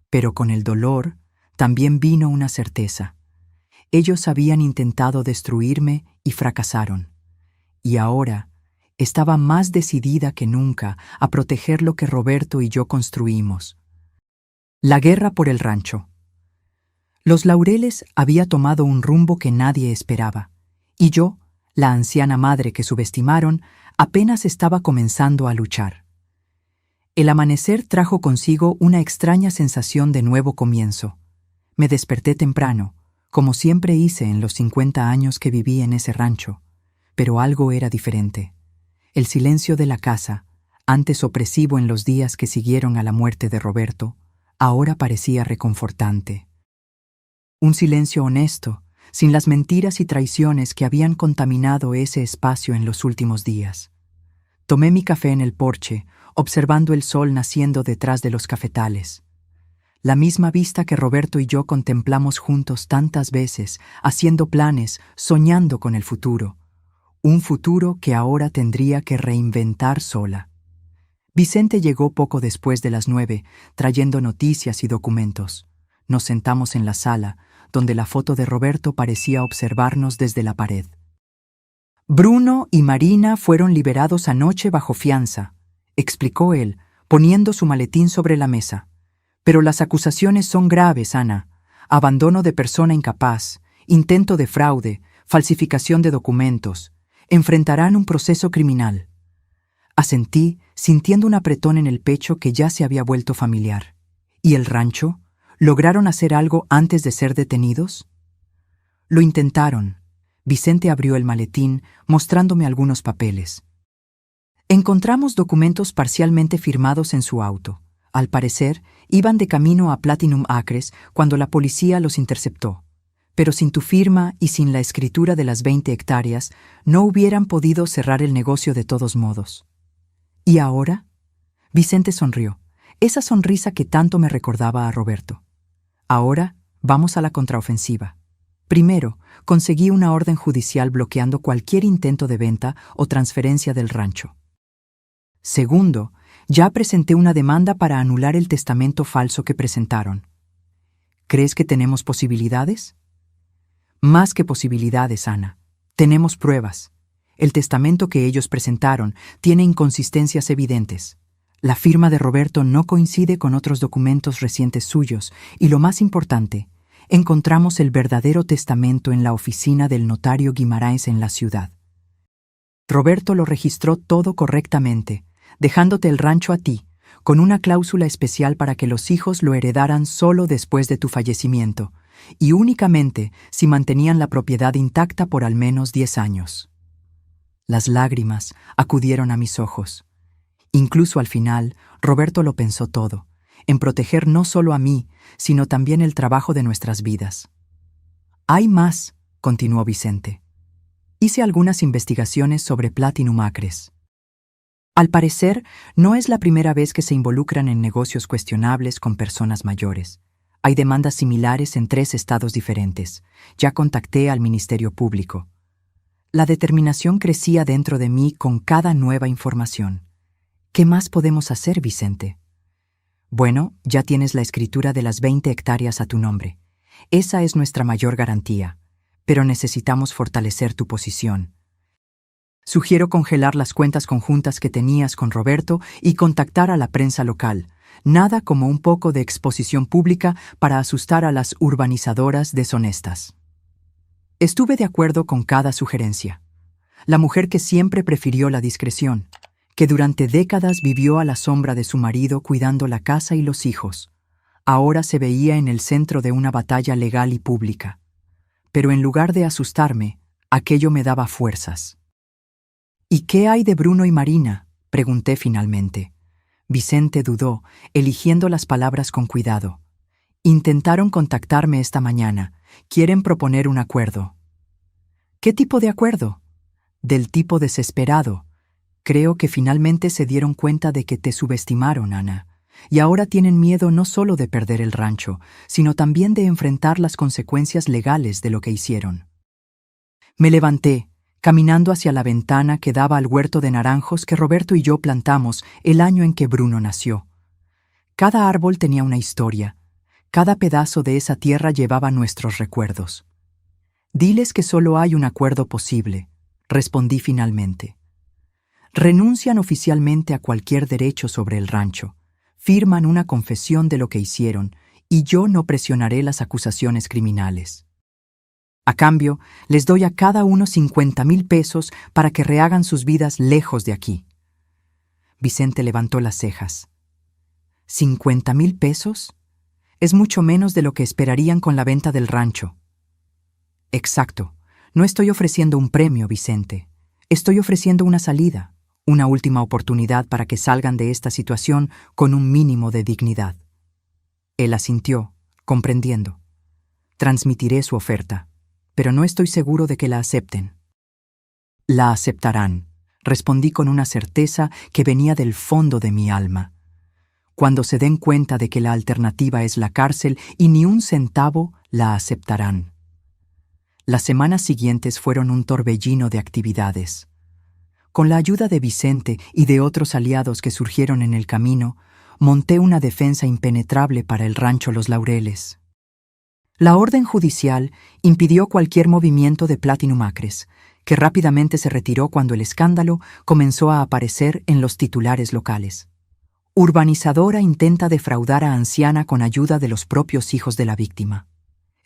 A: Pero con el dolor también vino una certeza. Ellos habían intentado destruirme y fracasaron. Y ahora estaba más decidida que nunca a proteger lo que Roberto y yo construimos. La guerra por el rancho. Los Laureles había tomado un rumbo que nadie esperaba, y yo, la anciana madre que subestimaron, apenas estaba comenzando a luchar. El amanecer trajo consigo una extraña sensación de nuevo comienzo. Me desperté temprano, como siempre hice en los 50 años que viví en ese rancho, pero algo era diferente. El silencio de la casa, antes opresivo en los días que siguieron a la muerte de Roberto, ahora parecía reconfortante. Un silencio honesto, sin las mentiras y traiciones que habían contaminado ese espacio en los últimos días. Tomé mi café en el porche, observando el sol naciendo detrás de los cafetales. La misma vista que Roberto y yo contemplamos juntos tantas veces, haciendo planes, soñando con el futuro. Un futuro que ahora tendría que reinventar sola. Vicente llegó poco después de las 9, trayendo noticias y documentos. Nos sentamos en la sala, donde la foto de Roberto parecía observarnos desde la pared. «Bruno y Marina fueron liberados anoche bajo fianza», explicó él, poniendo su maletín sobre la mesa. «Pero las acusaciones son graves, Ana. Abandono de persona incapaz, intento de fraude, falsificación de documentos. Enfrentarán un proceso criminal». Asentí, sintiendo un apretón en el pecho que ya se había vuelto familiar. ¿Y el rancho? ¿Lograron hacer algo antes de ser detenidos? Lo intentaron. Vicente abrió el maletín, mostrándome algunos papeles. Encontramos documentos parcialmente firmados en su auto. Al parecer, iban de camino a Platinum Acres cuando la policía los interceptó. pero sin tu firma y sin la escritura de las 20 hectáreas, no hubieran podido cerrar el negocio de todos modos. ¿Y ahora? Vicente sonrió, esa sonrisa que tanto me recordaba a Roberto. Ahora vamos a la contraofensiva. Primero, conseguí una orden judicial bloqueando cualquier intento de venta o transferencia del rancho. Segundo, ya presenté una demanda para anular el testamento falso que presentaron. ¿Crees que tenemos posibilidades? Más que posibilidades, Ana. Tenemos pruebas. El testamento que ellos presentaron tiene inconsistencias evidentes. La firma de Roberto no coincide con otros documentos recientes suyos y, lo más importante, encontramos el verdadero testamento en la oficina del notario Guimarães en la ciudad. Roberto lo registró todo correctamente, dejándote el rancho a ti, con una cláusula especial para que los hijos lo heredaran solo después de tu fallecimiento, y únicamente si mantenían la propiedad intacta por al menos 10 años. Las lágrimas acudieron a mis ojos. Incluso al final, Roberto lo pensó todo, en proteger no solo a mí, sino también el trabajo de nuestras vidas. Hay más, continuó Vicente. Hice algunas investigaciones sobre Platinum Acres. Al parecer, no es la primera vez que se involucran en negocios cuestionables con personas mayores. Hay demandas similares en 3 estados diferentes. Ya contacté al Ministerio Público. La determinación crecía dentro de mí con cada nueva información. ¿Qué más podemos hacer, Vicente? Bueno, ya tienes la escritura de las 20 hectáreas a tu nombre. Esa es nuestra mayor garantía, pero necesitamos fortalecer tu posición. Sugiero congelar las cuentas conjuntas que tenías con Roberto y contactar a la prensa local. Nada como un poco de exposición pública para asustar a las urbanizadoras deshonestas. Estuve de acuerdo con cada sugerencia. La mujer que siempre prefirió la discreción, que durante décadas vivió a la sombra de su marido cuidando la casa y los hijos, ahora se veía en el centro de una batalla legal y pública. Pero en lugar de asustarme, aquello me daba fuerzas. ¿Y qué hay de Bruno y Marina?, pregunté finalmente. Vicente dudó, eligiendo las palabras con cuidado. Intentaron contactarme esta mañana. Quieren proponer un acuerdo. ¿Qué tipo de acuerdo? Del tipo desesperado. Creo que finalmente se dieron cuenta de que te subestimaron, Ana, y ahora tienen miedo no solo de perder el rancho, sino también de enfrentar las consecuencias legales de lo que hicieron. Me levanté, caminando hacia la ventana que daba al huerto de naranjos que Roberto y yo plantamos el año en que Bruno nació. Cada árbol tenía una historia, cada pedazo de esa tierra llevaba nuestros recuerdos. Diles que solo hay un acuerdo posible, respondí finalmente. Renuncian oficialmente a cualquier derecho sobre el rancho, firman una confesión de lo que hicieron y yo no presionaré las acusaciones criminales. A cambio, les doy a cada uno 50,000 pesos para que rehagan sus vidas lejos de aquí. Vicente levantó las cejas. ¿50,000 pesos? Es mucho menos de lo que esperarían con la venta del rancho. Exacto. No estoy ofreciendo un premio, Vicente. Estoy ofreciendo una salida, una última oportunidad para que salgan de esta situación con un mínimo de dignidad. Él asintió, comprendiendo. Transmitiré su oferta, pero no estoy seguro de que la acepten. La aceptarán, respondí con una certeza que venía del fondo de mi alma. Cuando se den cuenta de que la alternativa es la cárcel y ni un centavo, la aceptarán. Las semanas siguientes fueron un torbellino de actividades. Con la ayuda de Vicente y de otros aliados que surgieron en el camino, monté una defensa impenetrable para el rancho Los Laureles. La orden judicial impidió cualquier movimiento de Platinum Acres, que rápidamente se retiró cuando el escándalo comenzó a aparecer en los titulares locales. Urbanizadora intenta defraudar a anciana con ayuda de los propios hijos de la víctima.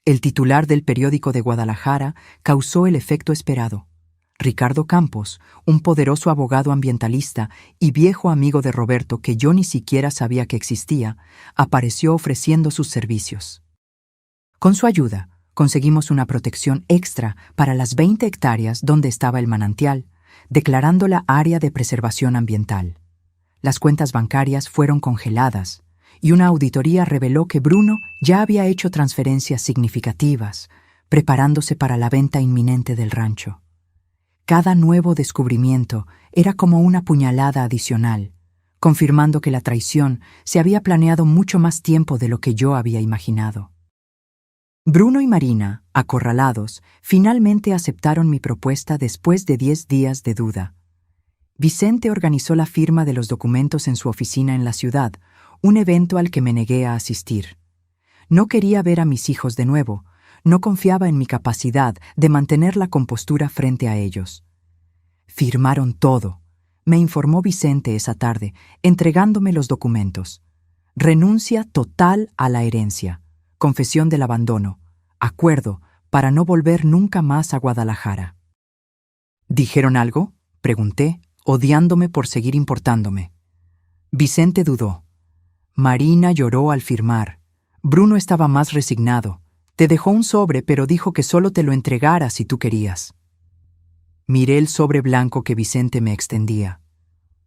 A: El titular del periódico de Guadalajara causó el efecto esperado. Ricardo Campos, un poderoso abogado ambientalista y viejo amigo de Roberto que yo ni siquiera sabía que existía, apareció ofreciendo sus servicios. Con su ayuda, conseguimos una protección extra para las 20 hectáreas donde estaba el manantial, declarándola área de preservación ambiental. Las cuentas bancarias fueron congeladas y una auditoría reveló que Bruno ya había hecho transferencias significativas, preparándose para la venta inminente del rancho. Cada nuevo descubrimiento era como una puñalada adicional, confirmando que la traición se había planeado mucho más tiempo de lo que yo había imaginado. Bruno y Marina, acorralados, finalmente aceptaron mi propuesta después de 10 días de duda. Vicente organizó la firma de los documentos en su oficina en la ciudad, un evento al que me negué a asistir. No quería ver a mis hijos de nuevo, no confiaba en mi capacidad de mantener la compostura frente a ellos. Firmaron todo, me informó Vicente esa tarde, entregándome los documentos. Renuncia total a la herencia, confesión del abandono, acuerdo para no volver nunca más a Guadalajara. ¿Dijeron algo?, pregunté, odiándome por seguir importándome. Vicente dudó. Marina lloró al firmar. Bruno estaba más resignado. Te dejó un sobre, pero dijo que solo te lo entregara si tú querías. Miré el sobre blanco que Vicente me extendía.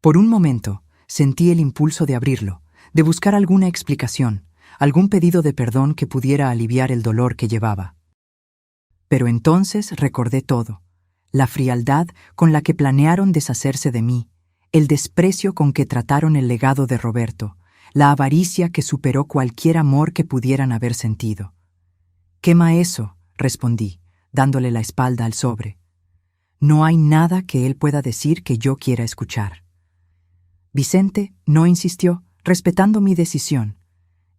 A: Por un momento, sentí el impulso de abrirlo, de buscar alguna explicación, algún pedido de perdón que pudiera aliviar el dolor que llevaba. Pero entonces recordé todo: la frialdad con la que planearon deshacerse de mí, el desprecio con que trataron el legado de Roberto, la avaricia que superó cualquier amor que pudieran haber sentido. «Quema eso», respondí, dándole la espalda al sobre. No hay nada que él pueda decir que yo quiera escuchar. Vicente no insistió, respetando mi decisión.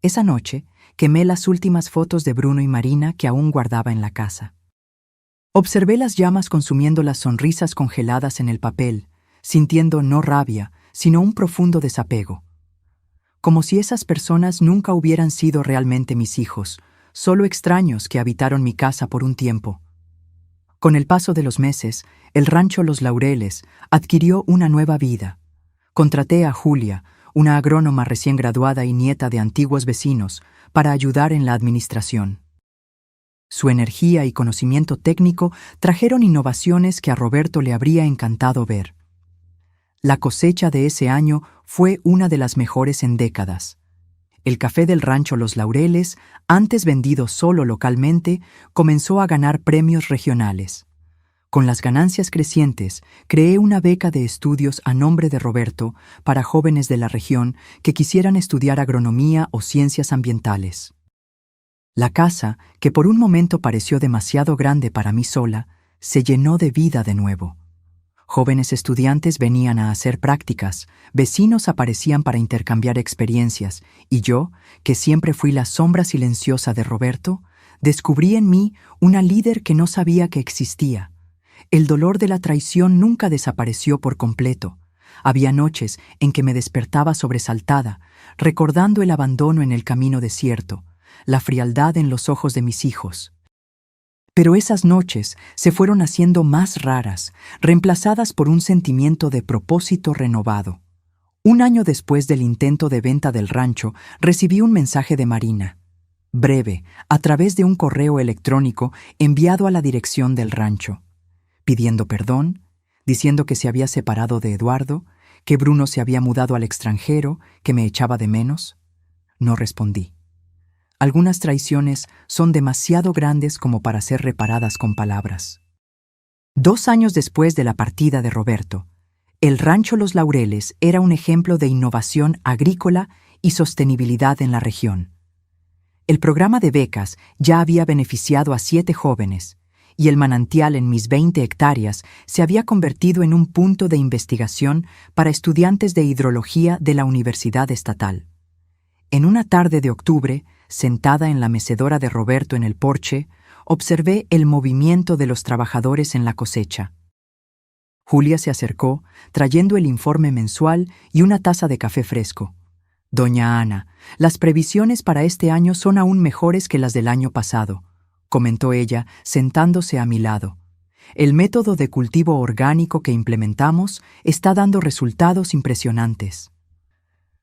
A: Esa noche quemé las últimas fotos de Bruno y Marina que aún guardaba en la casa. Observé las llamas consumiendo las sonrisas congeladas en el papel, sintiendo no rabia, sino un profundo desapego. Como si esas personas nunca hubieran sido realmente mis hijos, solo extraños que habitaron mi casa por un tiempo. Con el paso de los meses, el rancho Los Laureles adquirió una nueva vida. Contraté a Julia, una agrónoma recién graduada y nieta de antiguos vecinos, para ayudar en la administración. Su energía y conocimiento técnico trajeron innovaciones que a Roberto le habría encantado ver. La cosecha de ese año fue una de las mejores en décadas. El café del rancho Los Laureles, antes vendido solo localmente, comenzó a ganar premios regionales. Con las ganancias crecientes, creé una beca de estudios a nombre de Roberto para jóvenes de la región que quisieran estudiar agronomía o ciencias ambientales. La casa, que por un momento pareció demasiado grande para mí sola, se llenó de vida de nuevo. Jóvenes estudiantes venían a hacer prácticas, vecinos aparecían para intercambiar experiencias, y yo, que siempre fui la sombra silenciosa de Roberto, descubrí en mí una líder que no sabía que existía. El dolor de la traición nunca desapareció por completo. Había noches en que me despertaba sobresaltada, recordando el abandono en el camino desierto, la frialdad en los ojos de mis hijos. Pero esas noches se fueron haciendo más raras, reemplazadas por un sentimiento de propósito renovado. Un año después del intento de venta del rancho, recibí un mensaje de Marina, breve, a través de un correo electrónico enviado a la dirección del rancho, pidiendo perdón, diciendo que se había separado de Eduardo, que Bruno se había mudado al extranjero, que me echaba de menos. No respondí. Algunas traiciones son demasiado grandes como para ser reparadas con palabras. 2 años después de la partida de Roberto, el rancho Los Laureles era un ejemplo de innovación agrícola y sostenibilidad en la región. El programa de becas ya había beneficiado a 7 jóvenes, y el manantial en mis 20 hectáreas se había convertido en un punto de investigación para estudiantes de hidrología de la Universidad Estatal. En una tarde de octubre, sentada en la mecedora de Roberto en el porche, observé el movimiento de los trabajadores en la cosecha. Julia se acercó, trayendo el informe mensual y una taza de café fresco. «Doña Ana, las previsiones para este año son aún mejores que las del año pasado», comentó ella, sentándose a mi lado. «El método de cultivo orgánico que implementamos está dando resultados impresionantes».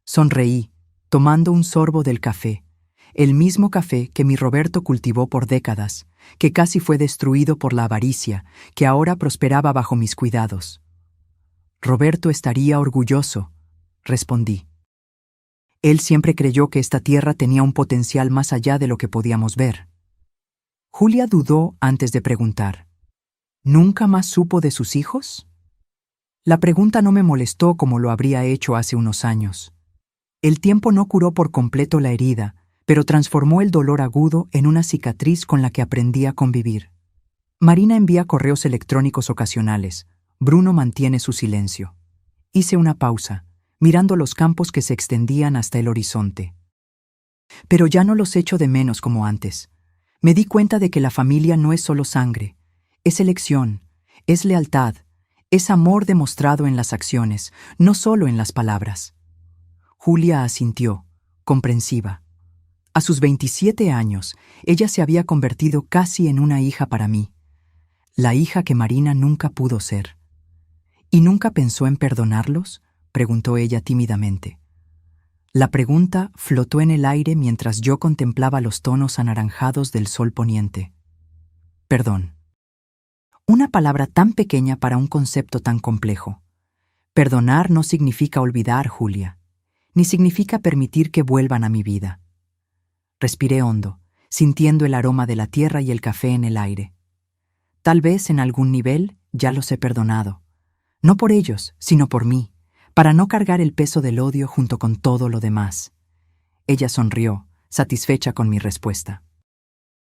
A: Sonreí, tomando un sorbo del café. El mismo café que mi Roberto cultivó por décadas, que casi fue destruido por la avaricia, que ahora prosperaba bajo mis cuidados. «Roberto estaría orgulloso», respondí. Él siempre creyó que esta tierra tenía un potencial más allá de lo que podíamos ver. Julia dudó antes de preguntar. ¿Nunca más supo de sus hijos? La pregunta no me molestó como lo habría hecho hace unos años. El tiempo no curó por completo la herida, pero transformó el dolor agudo en una cicatriz con la que aprendí a convivir. Marina envía correos electrónicos ocasionales. Bruno mantiene su silencio. Hice una pausa, mirando los campos que se extendían hasta el horizonte. Pero ya no los echo de menos como antes. Me di cuenta de que la familia no es solo sangre, es elección, es lealtad, es amor demostrado en las acciones, no solo en las palabras. Julia asintió, comprensiva. A sus 27 años, ella se había convertido casi en una hija para mí, la hija que Marina nunca pudo ser. ¿Y nunca pensó en perdonarlos?, preguntó ella tímidamente. La pregunta flotó en el aire mientras yo contemplaba los tonos anaranjados del sol poniente. Perdón. Una palabra tan pequeña para un concepto tan complejo. Perdonar no significa olvidar, Julia, ni significa permitir que vuelvan a mi vida. Respiré hondo, sintiendo el aroma de la tierra y el café en el aire. Tal vez en algún nivel ya los he perdonado. No por ellos, sino por mí, para no cargar el peso del odio junto con todo lo demás. Ella sonrió, satisfecha con mi respuesta.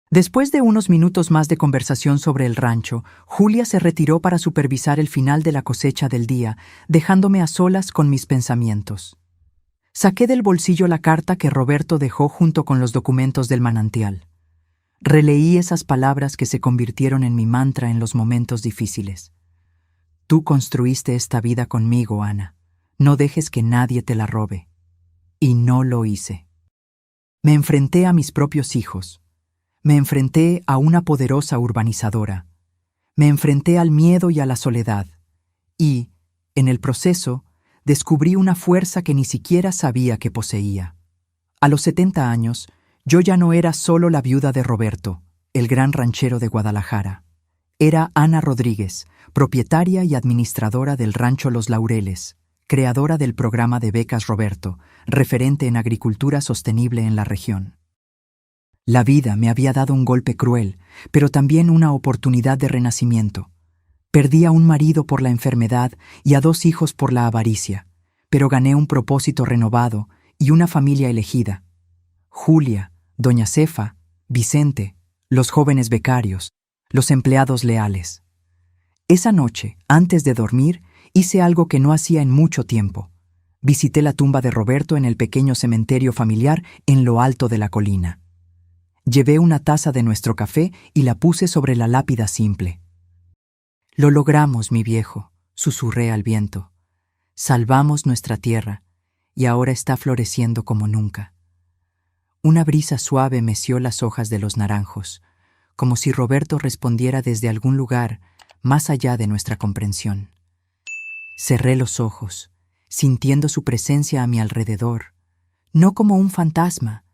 A: Después de unos minutos más de conversación sobre el rancho, Julia se retiró para supervisar el final de la cosecha del día, dejándome a solas con mis pensamientos. Saqué del bolsillo la carta que Roberto dejó junto con los documentos del manantial. Releí esas palabras que se convirtieron en mi mantra en los momentos difíciles. Tú construiste esta vida conmigo, Ana. No dejes que nadie te la robe. Y no lo hice. Me enfrenté a mis propios hijos. Me enfrenté a una poderosa urbanizadora. Me enfrenté al miedo y a la soledad. Y, en el proceso, descubrí una fuerza que ni siquiera sabía que poseía. A los 70 años, yo ya no era solo la viuda de Roberto, el gran ranchero de Guadalajara. Era Ana Rodríguez, propietaria y administradora del rancho Los Laureles, creadora del programa de becas Roberto, referente en agricultura sostenible en la región. La vida me había dado un golpe cruel, pero también una oportunidad de renacimiento. Perdí a un marido por la enfermedad y a 2 hijos por la avaricia, pero gané un propósito renovado y una familia elegida. Julia, doña Cefa, Vicente, los jóvenes becarios, los empleados leales. Esa noche, antes de dormir, hice algo que no hacía en mucho tiempo. Visité la tumba de Roberto en el pequeño cementerio familiar en lo alto de la colina. Llevé una taza de nuestro café y la puse sobre la lápida simple. Lo logramos, mi viejo, susurré al viento. Salvamos nuestra tierra y ahora está floreciendo como nunca. Una brisa suave meció las hojas de los naranjos, como si Roberto respondiera desde algún lugar más allá de nuestra comprensión. Cerré los ojos, sintiendo su presencia a mi alrededor, no como un fantasma,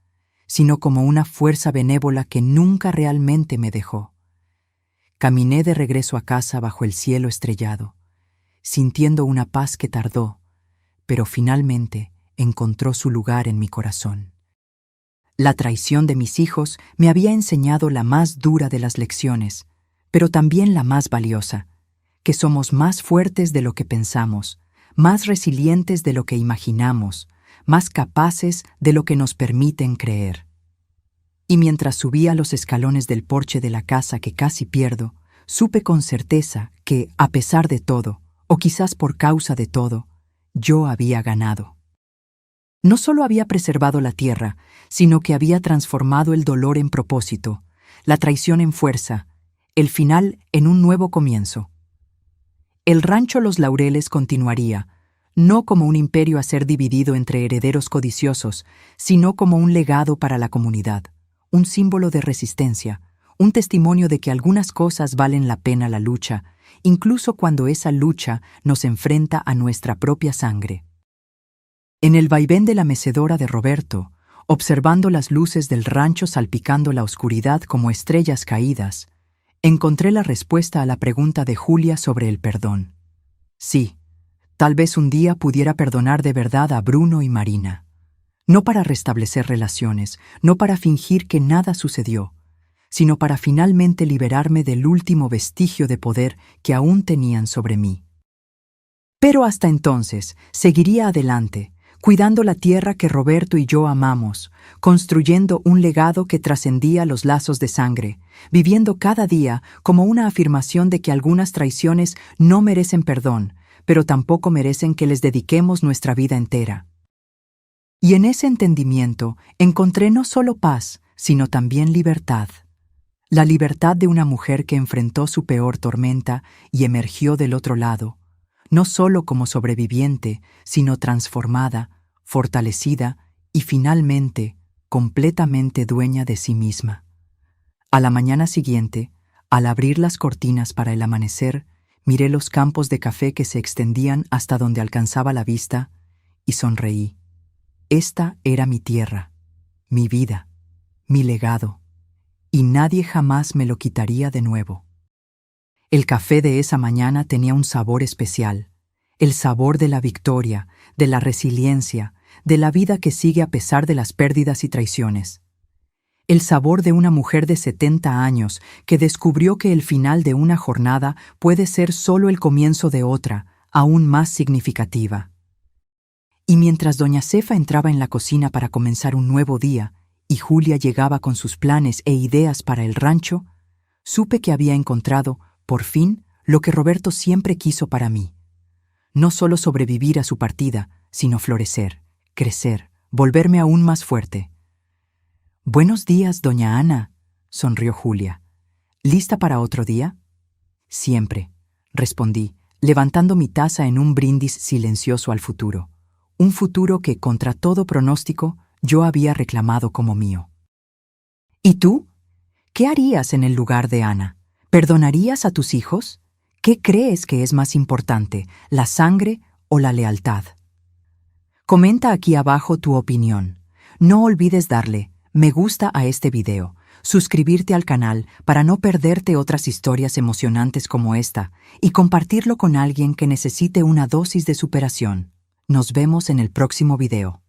A: sino como una fuerza benévola que nunca realmente me dejó. Caminé de regreso a casa bajo el cielo estrellado, sintiendo una paz que tardó, pero finalmente encontró su lugar en mi corazón. La traición de mis hijos me había enseñado la más dura de las lecciones, pero también la más valiosa, que somos más fuertes de lo que pensamos, más resilientes de lo que imaginamos, más capaces de lo que nos permiten creer. Y mientras subía los escalones del porche de la casa que casi pierdo, supe con certeza que, a pesar de todo, o quizás por causa de todo, yo había ganado. No solo había preservado la tierra, sino que había transformado el dolor en propósito, la traición en fuerza, el final en un nuevo comienzo. El rancho Los Laureles continuaría, no como un imperio a ser dividido entre herederos codiciosos, sino como un legado para la comunidad, un símbolo de resistencia, un testimonio de que algunas cosas valen la pena la lucha, incluso cuando esa lucha nos enfrenta a nuestra propia sangre. En el vaivén de la mecedora de Roberto, observando las luces del rancho salpicando la oscuridad como estrellas caídas, encontré la respuesta a la pregunta de Julia sobre el perdón. Sí, tal vez un día pudiera perdonar de verdad a Bruno y Marina. No para restablecer relaciones, no para fingir que nada sucedió, sino para finalmente liberarme del último vestigio de poder que aún tenían sobre mí. Pero hasta entonces seguiría adelante, cuidando la tierra que Roberto y yo amamos, construyendo un legado que trascendía los lazos de sangre, viviendo cada día como una afirmación de que algunas traiciones no merecen perdón, pero tampoco merecen que les dediquemos nuestra vida entera. Y en ese entendimiento encontré no solo paz, sino también libertad. La libertad de una mujer que enfrentó su peor tormenta y emergió del otro lado, no solo como sobreviviente, sino transformada, fortalecida y finalmente completamente dueña de sí misma. A la mañana siguiente, al abrir las cortinas para el amanecer, miré los campos de café que se extendían hasta donde alcanzaba la vista y sonreí. Esta era mi tierra, mi vida, mi legado, y nadie jamás me lo quitaría de nuevo. El café de esa mañana tenía un sabor especial, el sabor de la victoria, de la resiliencia, de la vida que sigue a pesar de las pérdidas y traiciones. El sabor de una mujer de 70 años que descubrió que el final de una jornada puede ser solo el comienzo de otra, aún más significativa. Y mientras doña Cefa entraba en la cocina para comenzar un nuevo día, y Julia llegaba con sus planes e ideas para el rancho, supe que había encontrado, por fin, lo que Roberto siempre quiso para mí. No solo sobrevivir a su partida, sino florecer, crecer, volverme aún más fuerte. «Buenos días, doña Ana», sonrió Julia. «¿Lista para otro día?» «Siempre», respondí, levantando mi taza en un brindis silencioso al futuro. Un futuro que, contra todo pronóstico, yo había reclamado como mío. «¿Y tú? ¿Qué harías en el lugar de Ana? ¿Perdonarías a tus hijos? ¿Qué crees que es más importante, la sangre o la lealtad?» Comenta aquí abajo tu opinión. No olvides darle me gusta a este video, suscribirte al canal para no perderte otras historias emocionantes como esta y compartirlo con alguien que necesite una dosis de superación. Nos vemos en el próximo video.